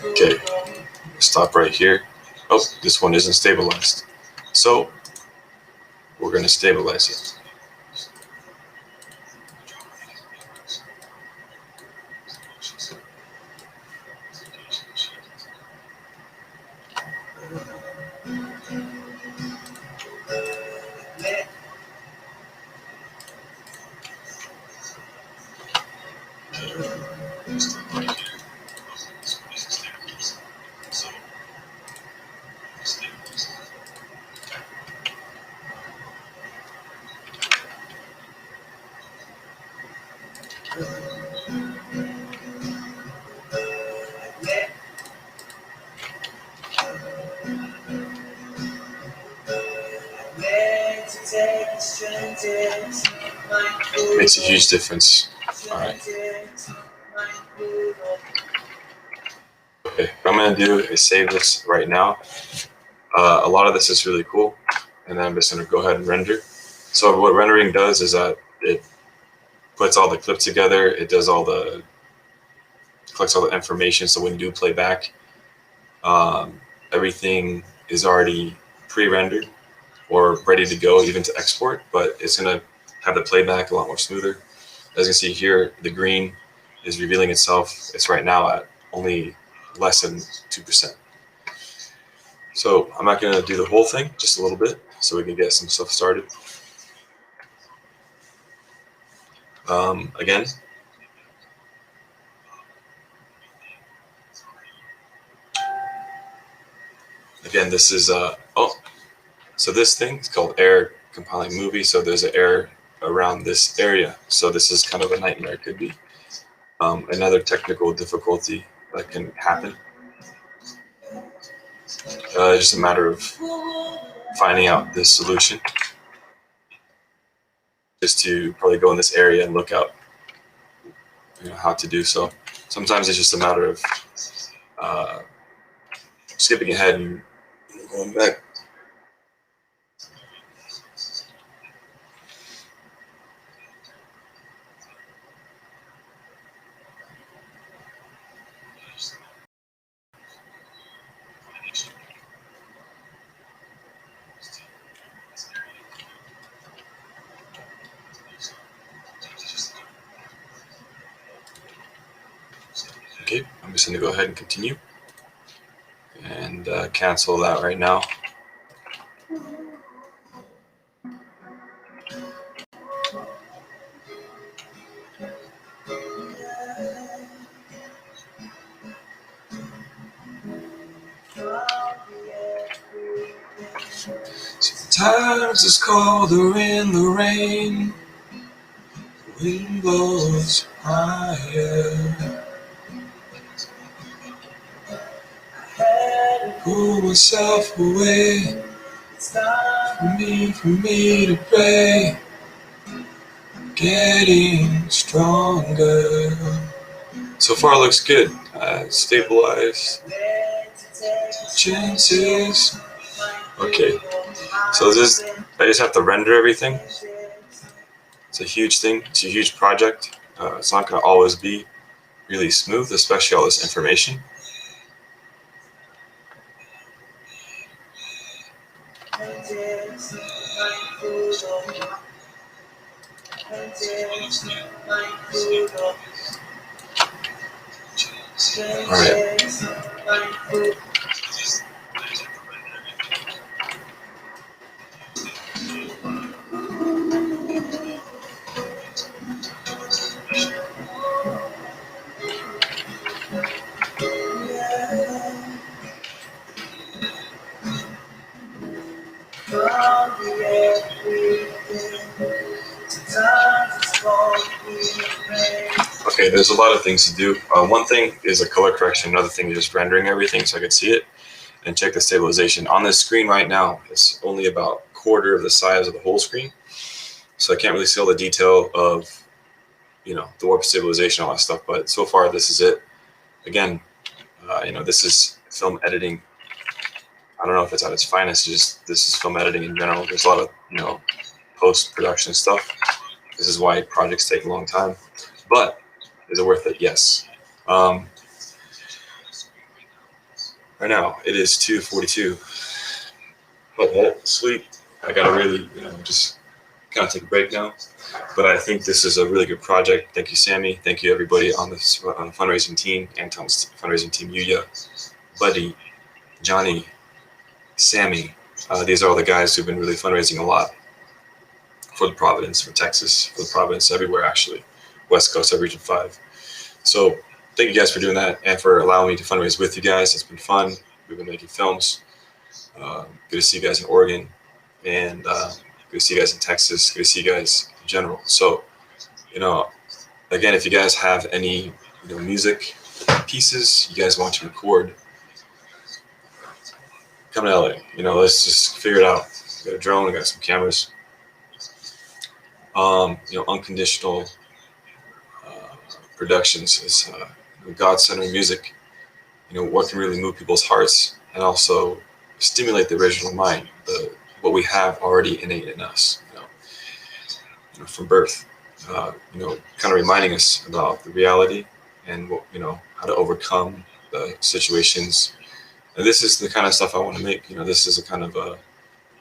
Okay, stop right here. Oh, this one isn't stabilized. So, we're going to stabilize it. Makes a huge difference. All right. Okay, what I'm going to do is save this right now. A lot of this is really cool, and then I'm just going to go ahead and render. So what rendering does is that it puts all the clips together. It does collects all the information. So when you do playback, everything is already pre-rendered or ready to go, even to export. But it's going to have the playback a lot more smoother. As you can see here, the green is revealing itself. It's right now at only less than 2%. So I'm not going to do the whole thing, just a little bit, so we can get some stuff started. Again, this is so this thing is called error compiling movie. So there's an error around this area. So this is kind of a nightmare. It could be another technical difficulty that can happen. Just a matter of finding out this solution. Just to probably go in this area and look out, how to do so. Sometimes it's just a matter of skipping ahead and Going back. Okay, I'm just going to go ahead and continue and cancel that right now. Sometimes it's colder in the rain, the wind blows higher. Pull myself away, it's time for me to pray, getting stronger. So far it looks good. Stabilized chances. Okay, so I just have to render everything. It's a huge thing. It's a huge project. It's not going to always be really smooth, especially all this information. All right. Okay, there's a lot of things to do. One thing is a color correction. Another thing is just rendering everything so I can see it and check the stabilization. On this screen right now, it's only about a quarter of the size of the whole screen. So I can't really see all the detail of, the warp stabilization, all that stuff. But so far, this is it. Again, this is film editing. I don't know if it's at its finest. This is film editing in general. There's a lot of, post-production stuff. This is why projects take a long time. But is it worth it? Yes. Right now, it is 2:42. But sweet. I gotta really, just kind of take a break now. But I think this is a really good project. Thank you, Sammy. Thank you, everybody on this fundraising team, Anton's fundraising team, Yuya, Buddy, Johnny, Sammy. These are all the guys who've been really fundraising a lot for the Providence, for Texas, for the Providence, everywhere actually, West Coast, Region 5. So thank you guys for doing that and for allowing me to fundraise with you guys. It's been fun. We've been making films. Good to see you guys in Oregon, and good to see you guys in Texas. Good to see you guys in general. So, again, if you guys have any, music pieces you guys want to record, come to LA. Let's just figure it out. We got a drone. We got some cameras. Unconditional productions is God-centered music. What can really move people's hearts and also stimulate the original mind, what we have already innate in us, from birth. Kind of reminding us about the reality and how to overcome the situations. And this is the kind of stuff I want to make. This is the kind of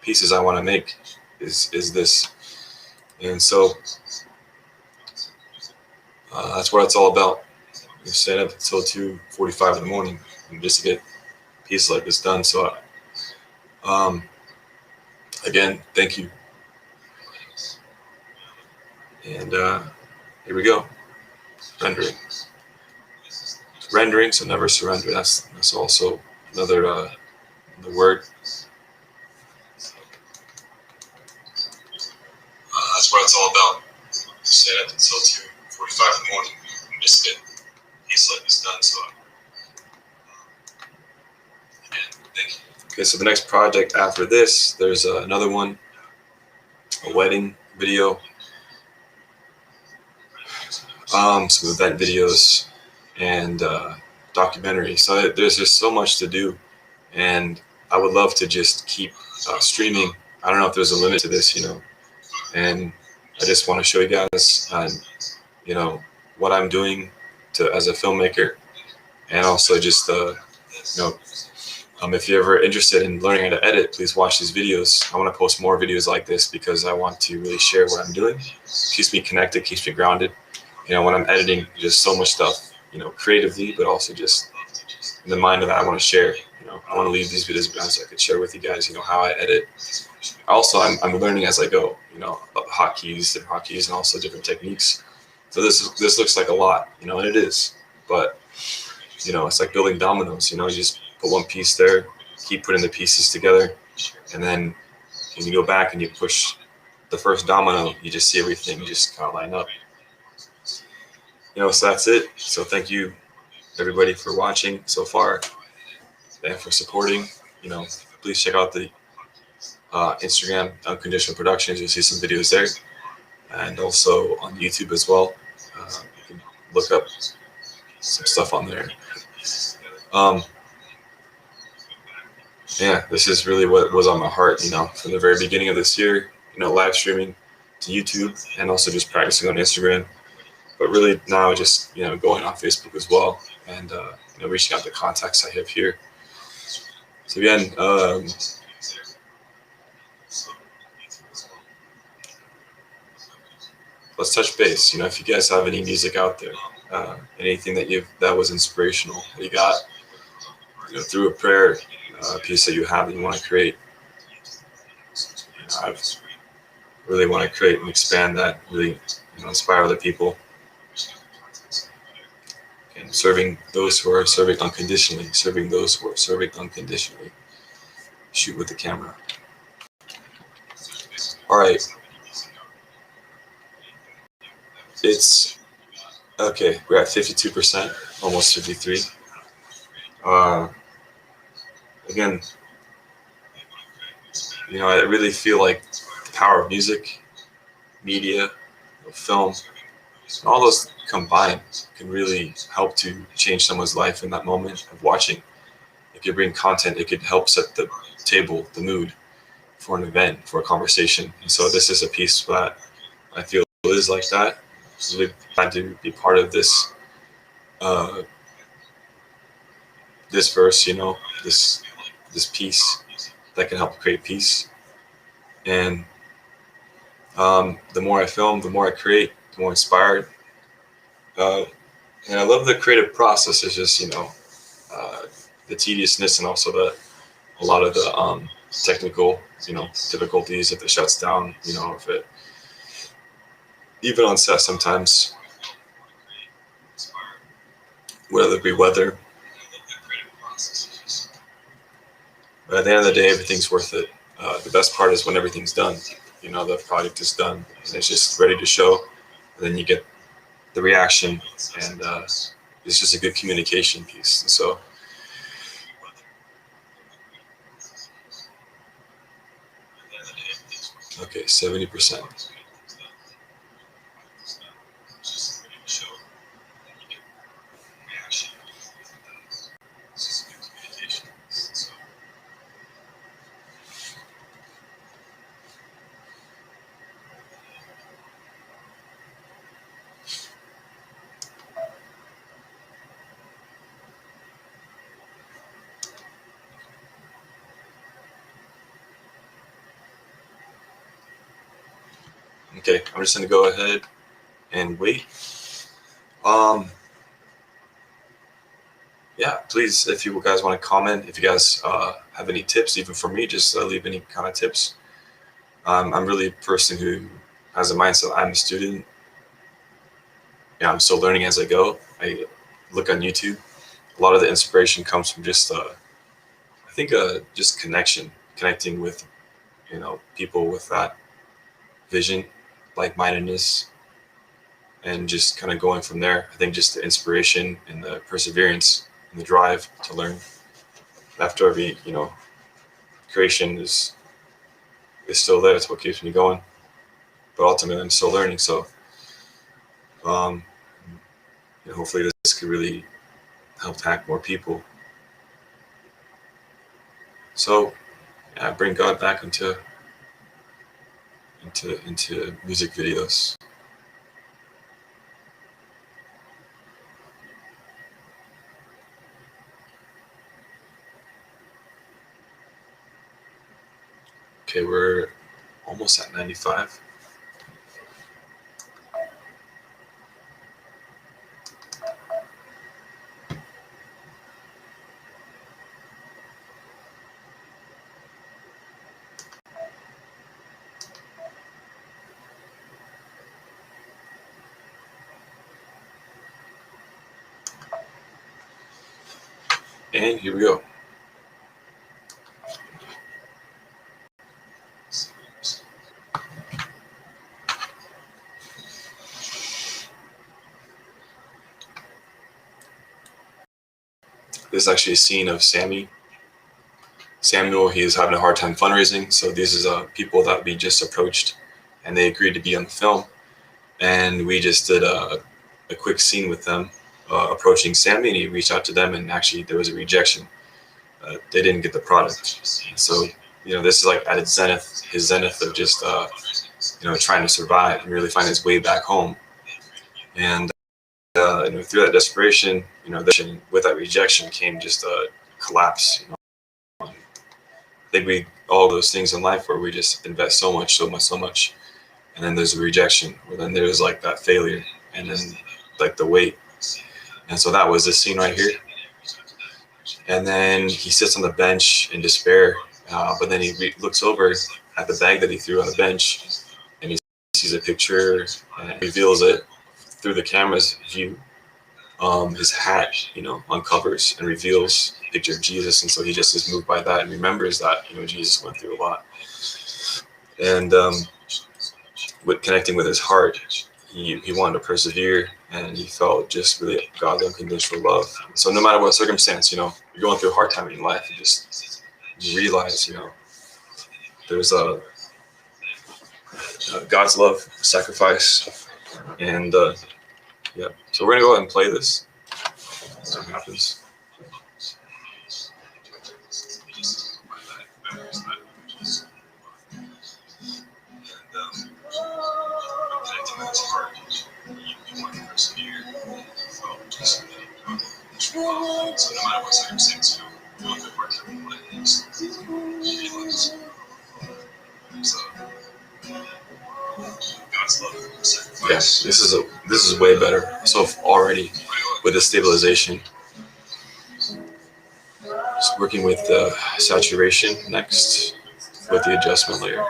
pieces I want to make. Is this, and so that's what it's all about. Staying up until 2:45 in the morning just to get pieces like this done. So, again, thank you. And here we go. Rendering, so never surrender. That's also another the word. That's what it's all about. Stay up until 2:45 in the morning just to get pieces like this done. So, again, thank you. Okay, so the next project after this, there's another one, a wedding video. Some event videos and documentary. So there's just so much to do, and I would love to just keep streaming. I don't know if there's a limit to this, and I just want to show you guys, what I'm doing as a filmmaker, and also just, if you're ever interested in learning how to edit, please watch these videos. I want to post more videos like this because I want to really share what I'm doing. Keeps me connected, keeps me grounded. When I'm editing, just so much stuff, creatively, but also just in the mind of that I want to share. I want to leave these videos behind so I could share with you guys, how I edit. Also, I'm learning as I go, about hotkeys, different hotkeys, and also different techniques. So this looks like a lot, and it is, but it's like building dominoes. You just put one piece there, keep putting the pieces together, and then when you go back and you push the first domino, you just see everything just kind of line up. So that's it. So thank you everybody for watching so far and for supporting. Please check out the Instagram, Unconditional Productions. You'll see some videos there, and also on YouTube as well. You can look up some stuff on there. Yeah, this is really what was on my heart, from the very beginning of this year, live streaming to YouTube, and also just practicing on Instagram. But really now just, going on Facebook as well, and, reaching out to contacts I have here. So again, let's touch base. If you guys have any music out there, anything that was inspirational, that you got, through a prayer, piece that you have that you want to create. I really want to create and expand that, really, inspire other people. And serving those who are serving unconditionally, serving those who are serving unconditionally. Shoot with the camera. All right. It's okay. We're at 52%, almost 53. Again, I really feel like the power of music, media, film, all those combined can really help to change someone's life in that moment of watching. It could bring content. It could help set the table, the mood for an event, for a conversation. And so this is a piece that I feel is like that. Really glad to be part of this this verse, this piece that can help create peace. And the more I film, the more I create, the more inspired. And I love the creative process. It's just, the tediousness, and also a lot of the technical, difficulties if it shuts down, if it, even on set sometimes, whether it be weather. But at the end of the day, everything's worth it. The best part is when everything's done. The project is done and it's just ready to show. And then you get the reaction, and it's just a good communication piece. And so, okay, 70%. Okay, I'm just gonna go ahead and wait. Yeah, please, if you guys want to comment, if you guys have any tips, even for me, just leave any kind of tips. I'm really a person who has a mindset. I'm a student. I'm still learning as I go. I look on YouTube. A lot of the inspiration comes from just, I think, just connecting with, people with that vision, like-mindedness, and just kind of going from there. I think just the inspiration and the perseverance and the drive to learn. After every, creation is still there. It's what keeps me going. But ultimately, I'm still learning. So, hopefully, this could really help hack more people. So yeah, bring God back into music videos. Okay, we're almost at 95. And here we go. This is actually a scene of Samuel. He is having a hard time fundraising. So this is people that we just approached, and they agreed to be on the film. And we just did a quick scene with them, approaching Sammy, and he reached out to them, and actually there was a rejection. They didn't get the product. So this is like at its zenith, his zenith of just trying to survive and really find his way back home. And through that desperation, with that rejection came just a collapse. I think all those things in life where we just invest so much, and then there's a rejection, or then there's like that failure, and then like the weight. And so that was this scene right here. And then he sits on the bench in despair, but then he looks over at the bag that he threw on the bench, and he sees a picture and reveals it through the camera's view. His hat, uncovers and reveals a picture of Jesus, and so he just is moved by that and remembers that Jesus went through a lot. And with connecting with his heart, he wanted to persevere, and he felt just really God's unconditional love. So no matter what circumstance, you're going through a hard time in life, you realize, there's God's love, sacrifice, and yeah. So we're gonna go ahead and play this. See what happens. So no matter what circumstance, going through hard time in life, you realize God's love, sacrifice. Yeah, this is way better. So already with the stabilization, just working with the saturation next with the adjustment layer.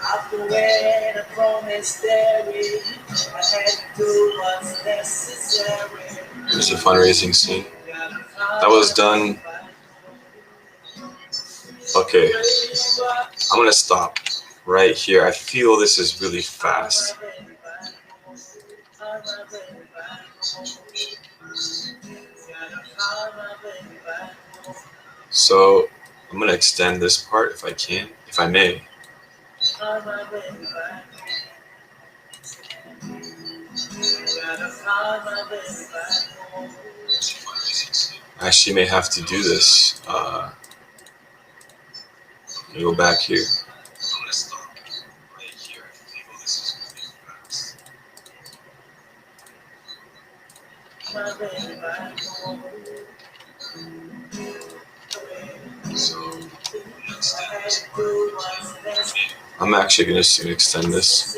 After when I promised Derry, I had to do what's necessary. There's a fundraising scene that was done. Okay, I'm gonna stop right here. I feel this is really fast. So I'm gonna extend this part if I can, if I may. I actually may have to do this. Go back here. I'm actually going to extend this.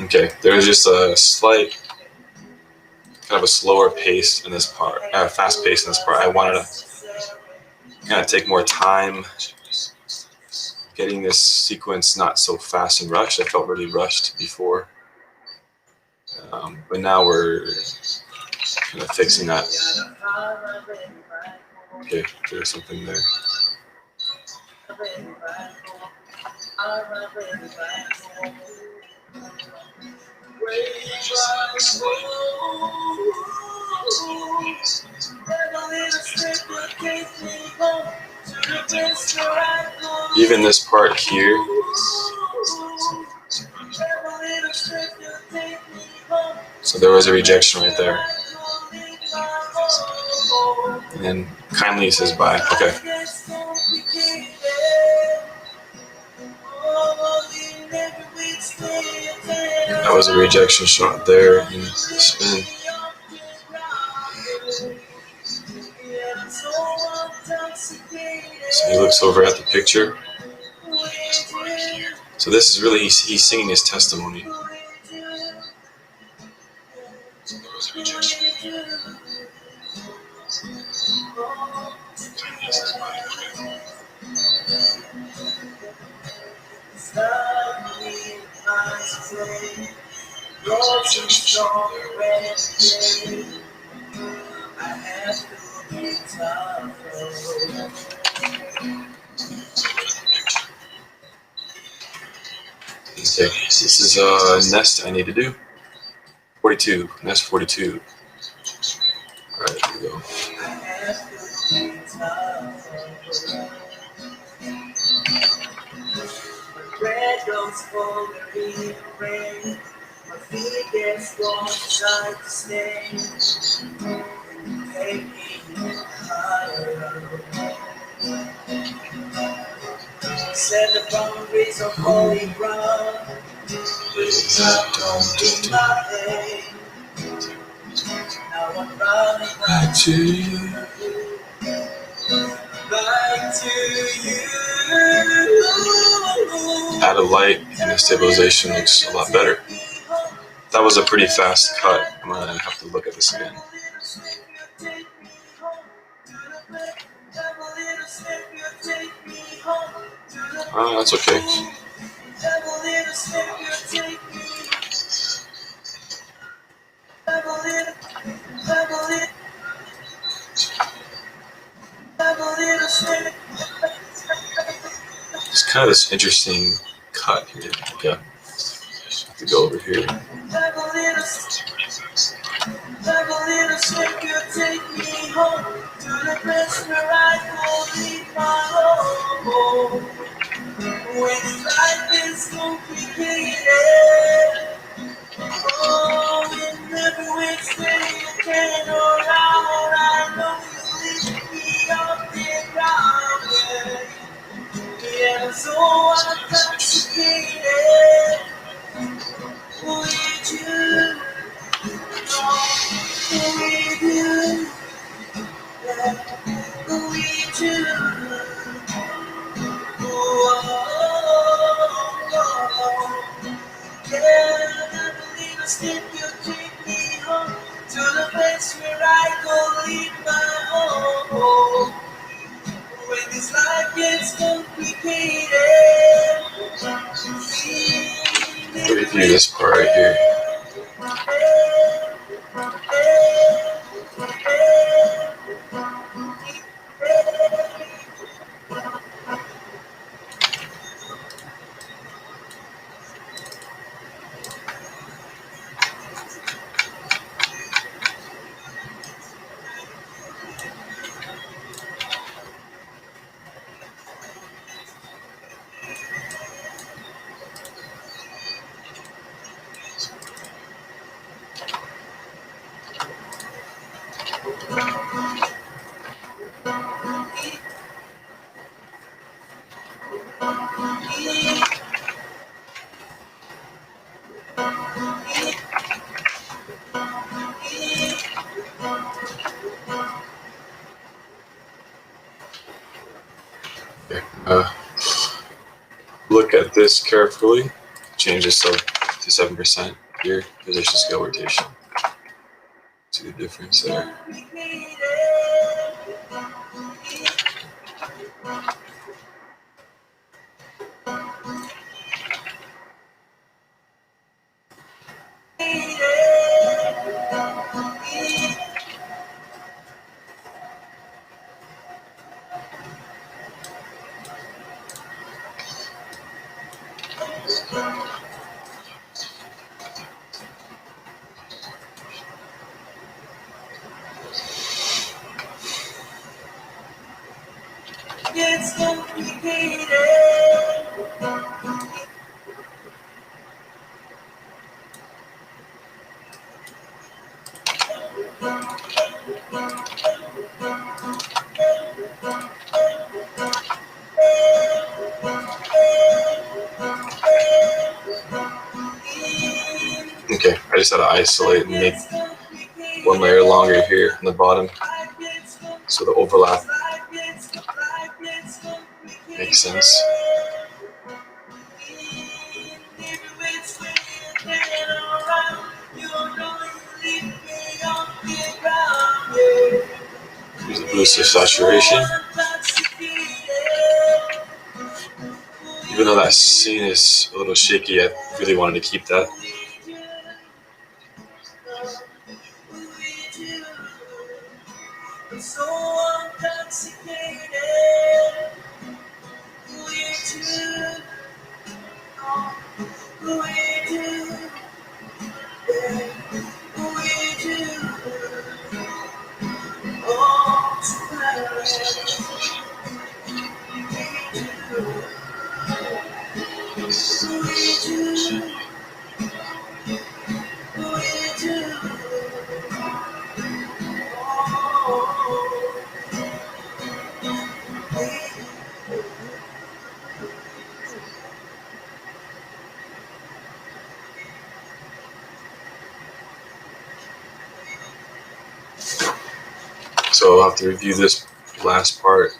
Okay, there's just a slight, kind of a slower pace in this part, fast pace in this part. I wanted to kind of take more time getting this sequence not so fast and rushed. I felt really rushed before, but now we're kind of fixing that. Okay, there's something there. Even this part here, so there was a rejection right there. And then kindly says bye. Okay. That was a rejection shot there in the spin. So he looks over at the picture. So this is really, he's singing his testimony. Okay, this is a nest I need to do. 42, nest 42. Alright, here we go. Red goes for the rain. My feet gets warm, try to stay. Take me higher. Set the boundaries of holy ground. Please don't do nothing. Now I'm running back to you. Back to you. Add a light and the stabilization looks a lot better. That was a pretty fast cut. I'm gonna have to look at this again. Oh, that's okay. It's kind of this interesting cut here. Okay. Have to go over here. When life is complicated, oh, in every which way you can or out, I know you lift me up and grounded. Yeah, so I'm intoxicated with you, with you, with you. Step you take me home to the place where I go leave my home. When this life gets complicated, review this part right here. Look at this carefully. Change this to 7% here. Position, scale, rotation. See the difference there. It's complicated. Okay, I just had to isolate and make one layer longer here on the bottom, so the overlap makes sense. Use the boost of saturation. Even though that scene is a little shaky, I really wanted to keep that. So I'll have to review this last part.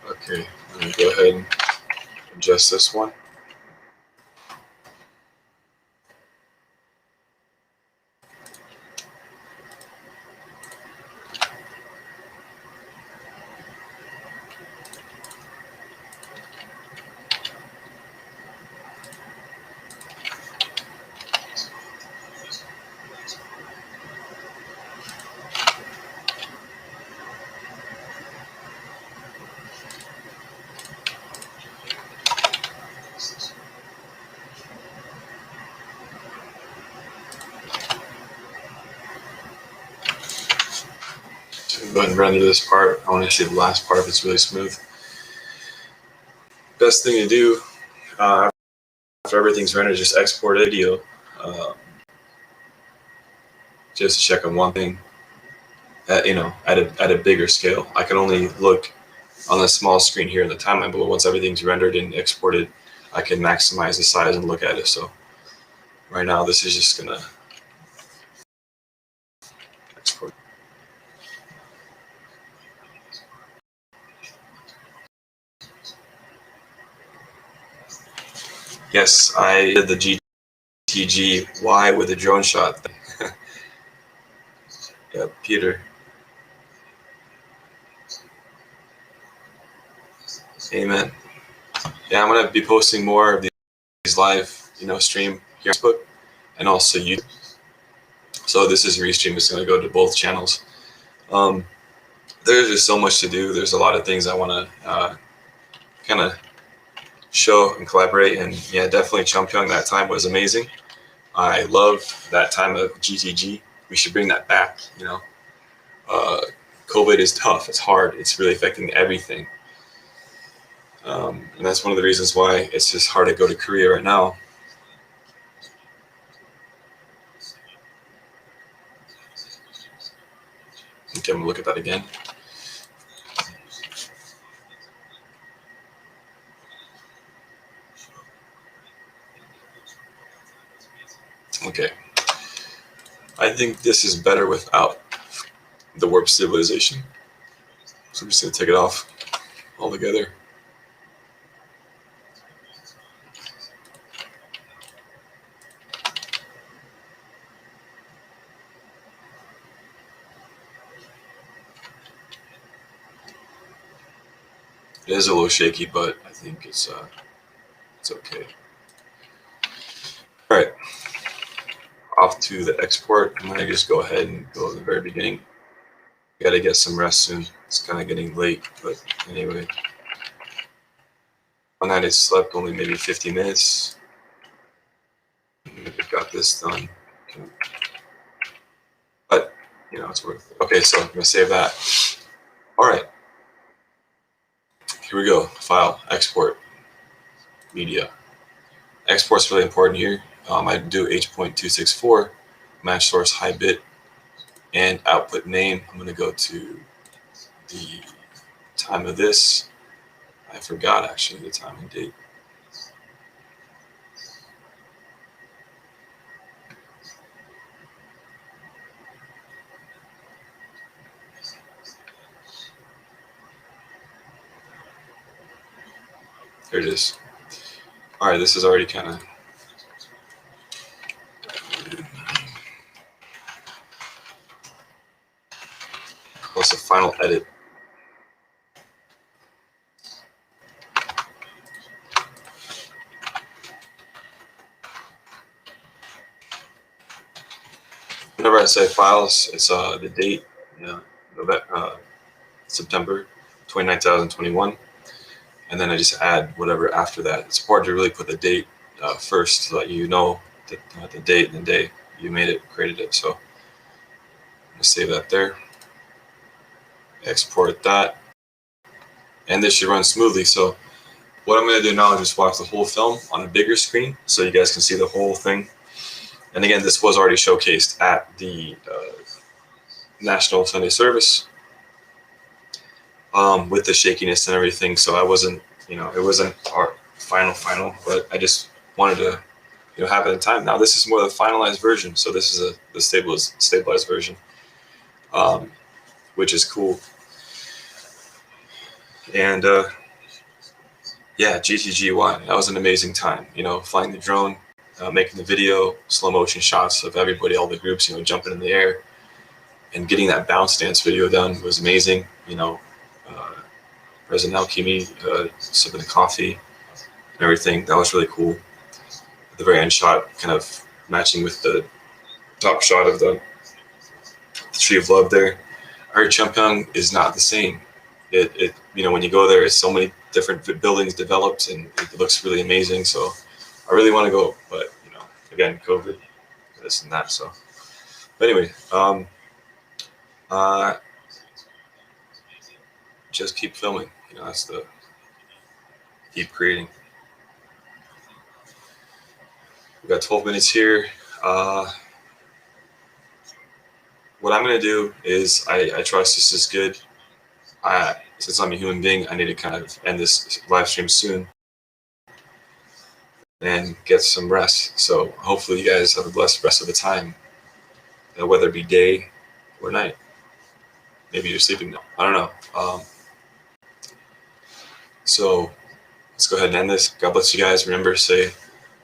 Okay, I'm gonna go ahead and adjust this one. So go ahead and render this part. I want to see the last part if it's really smooth. Best thing to do after everything's rendered, just export a video. Just to check on one thing. At a bigger scale. I can only look on the small screen here in the timeline, but once everything's rendered and exported, I can maximize the size and look at it. So right now, this is just gonna export. Yes, I did the GTGY with a drone shot. Yeah, Peter. Amen. Yeah, I'm gonna be posting more of these live, stream here on Facebook and also YouTube. So this is Restream. It's gonna go to both channels. There's just so much to do. There's a lot of things I want to kind of show and collaborate. And yeah, definitely Champyong that time was amazing. I love that time of GTG. We should bring that back. COVID is tough. It's hard. It's really affecting everything. And that's one of the reasons why it's just hard to go to Korea right now. Okay, I'm gonna look at that again. Okay. I think this is better without the warp stabilization. So I'm just going to take it off altogether. It is a little shaky, but I think it's okay. All right, off to the export. I'm gonna just go ahead and go to the very beginning. Got to get some rest soon. It's kind of getting late, but anyway. One night I slept only maybe 50 minutes. Got this done, but you know it's worth it. Okay, so I'm gonna save that. All right, here we go. File, export, media. Export's really important here. I do H.264, match source high bit, and output name. I'm gonna go to the time of this. I forgot actually the time and date. There it is. All right, this is already kind of close to final edit. Whenever I say files, it's the date, September 29, 2021, and then I just add whatever after that. It's important to really put the date first so that you know the date and the day you made it, created it. So I'm gonna save that there, export that, and this should run smoothly. So what I'm gonna do now is just watch the whole film on a bigger screen so you guys can see the whole thing. And again, this was already showcased at the National Sunday Service with the shakiness and everything. So I wasn't, it wasn't our final, but I just wanted to, have it in time. Now this is more the finalized version. So this is the stabilized version, which is cool. And yeah, GTGY, that was an amazing time. Flying the drone, making the video, slow motion shots of everybody, all the groups, jumping in the air, and getting that bounce dance video done was amazing. President Alchemy sipping the coffee and everything. That was really cool. The very end shot kind of matching with the top shot of the Tree of Love there. Our Cheongpyeong is not the same. It when you go there, it's so many different buildings developed and it looks really amazing. So I really want to go, but again, COVID, this and that. So, but anyway, just keep filming. That's the keep creating. We've got 12 minutes here. What I'm gonna do is I trust this is good. Since I'm a human being, I need to kind of end this live stream soon and get some rest. So hopefully you guys have a blessed rest of the time, whether it be day or night. Maybe you're sleeping now. I don't know. So let's go ahead and end this. God bless you guys. Remember, stay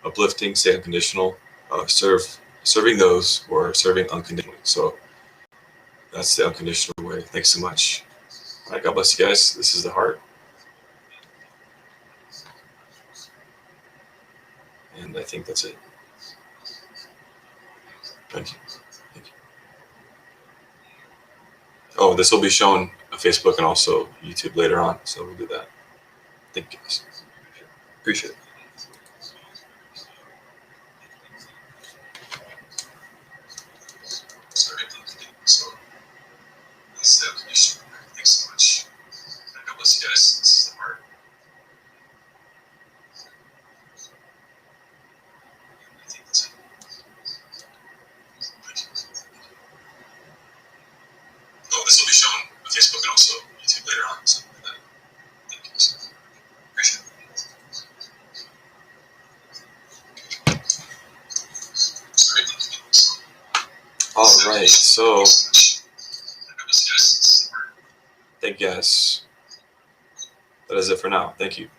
uplifting, stay unconditional, serving those who are serving unconditionally. So that's the unconditional way. Thanks so much. All right, God bless you guys. This is the heart. And I think that's it. Thank you. Thank you. Oh, this will be shown on Facebook and also YouTube later on. So we'll do that. Thank you guys. Appreciate it. So that's the condition. Thanks so much. God bless you guys. This is the heart. I think that's it. Oh, this will be shown on Facebook and also YouTube later on. So thank you. Appreciate it. All right, so guess that is it for now. Thank you.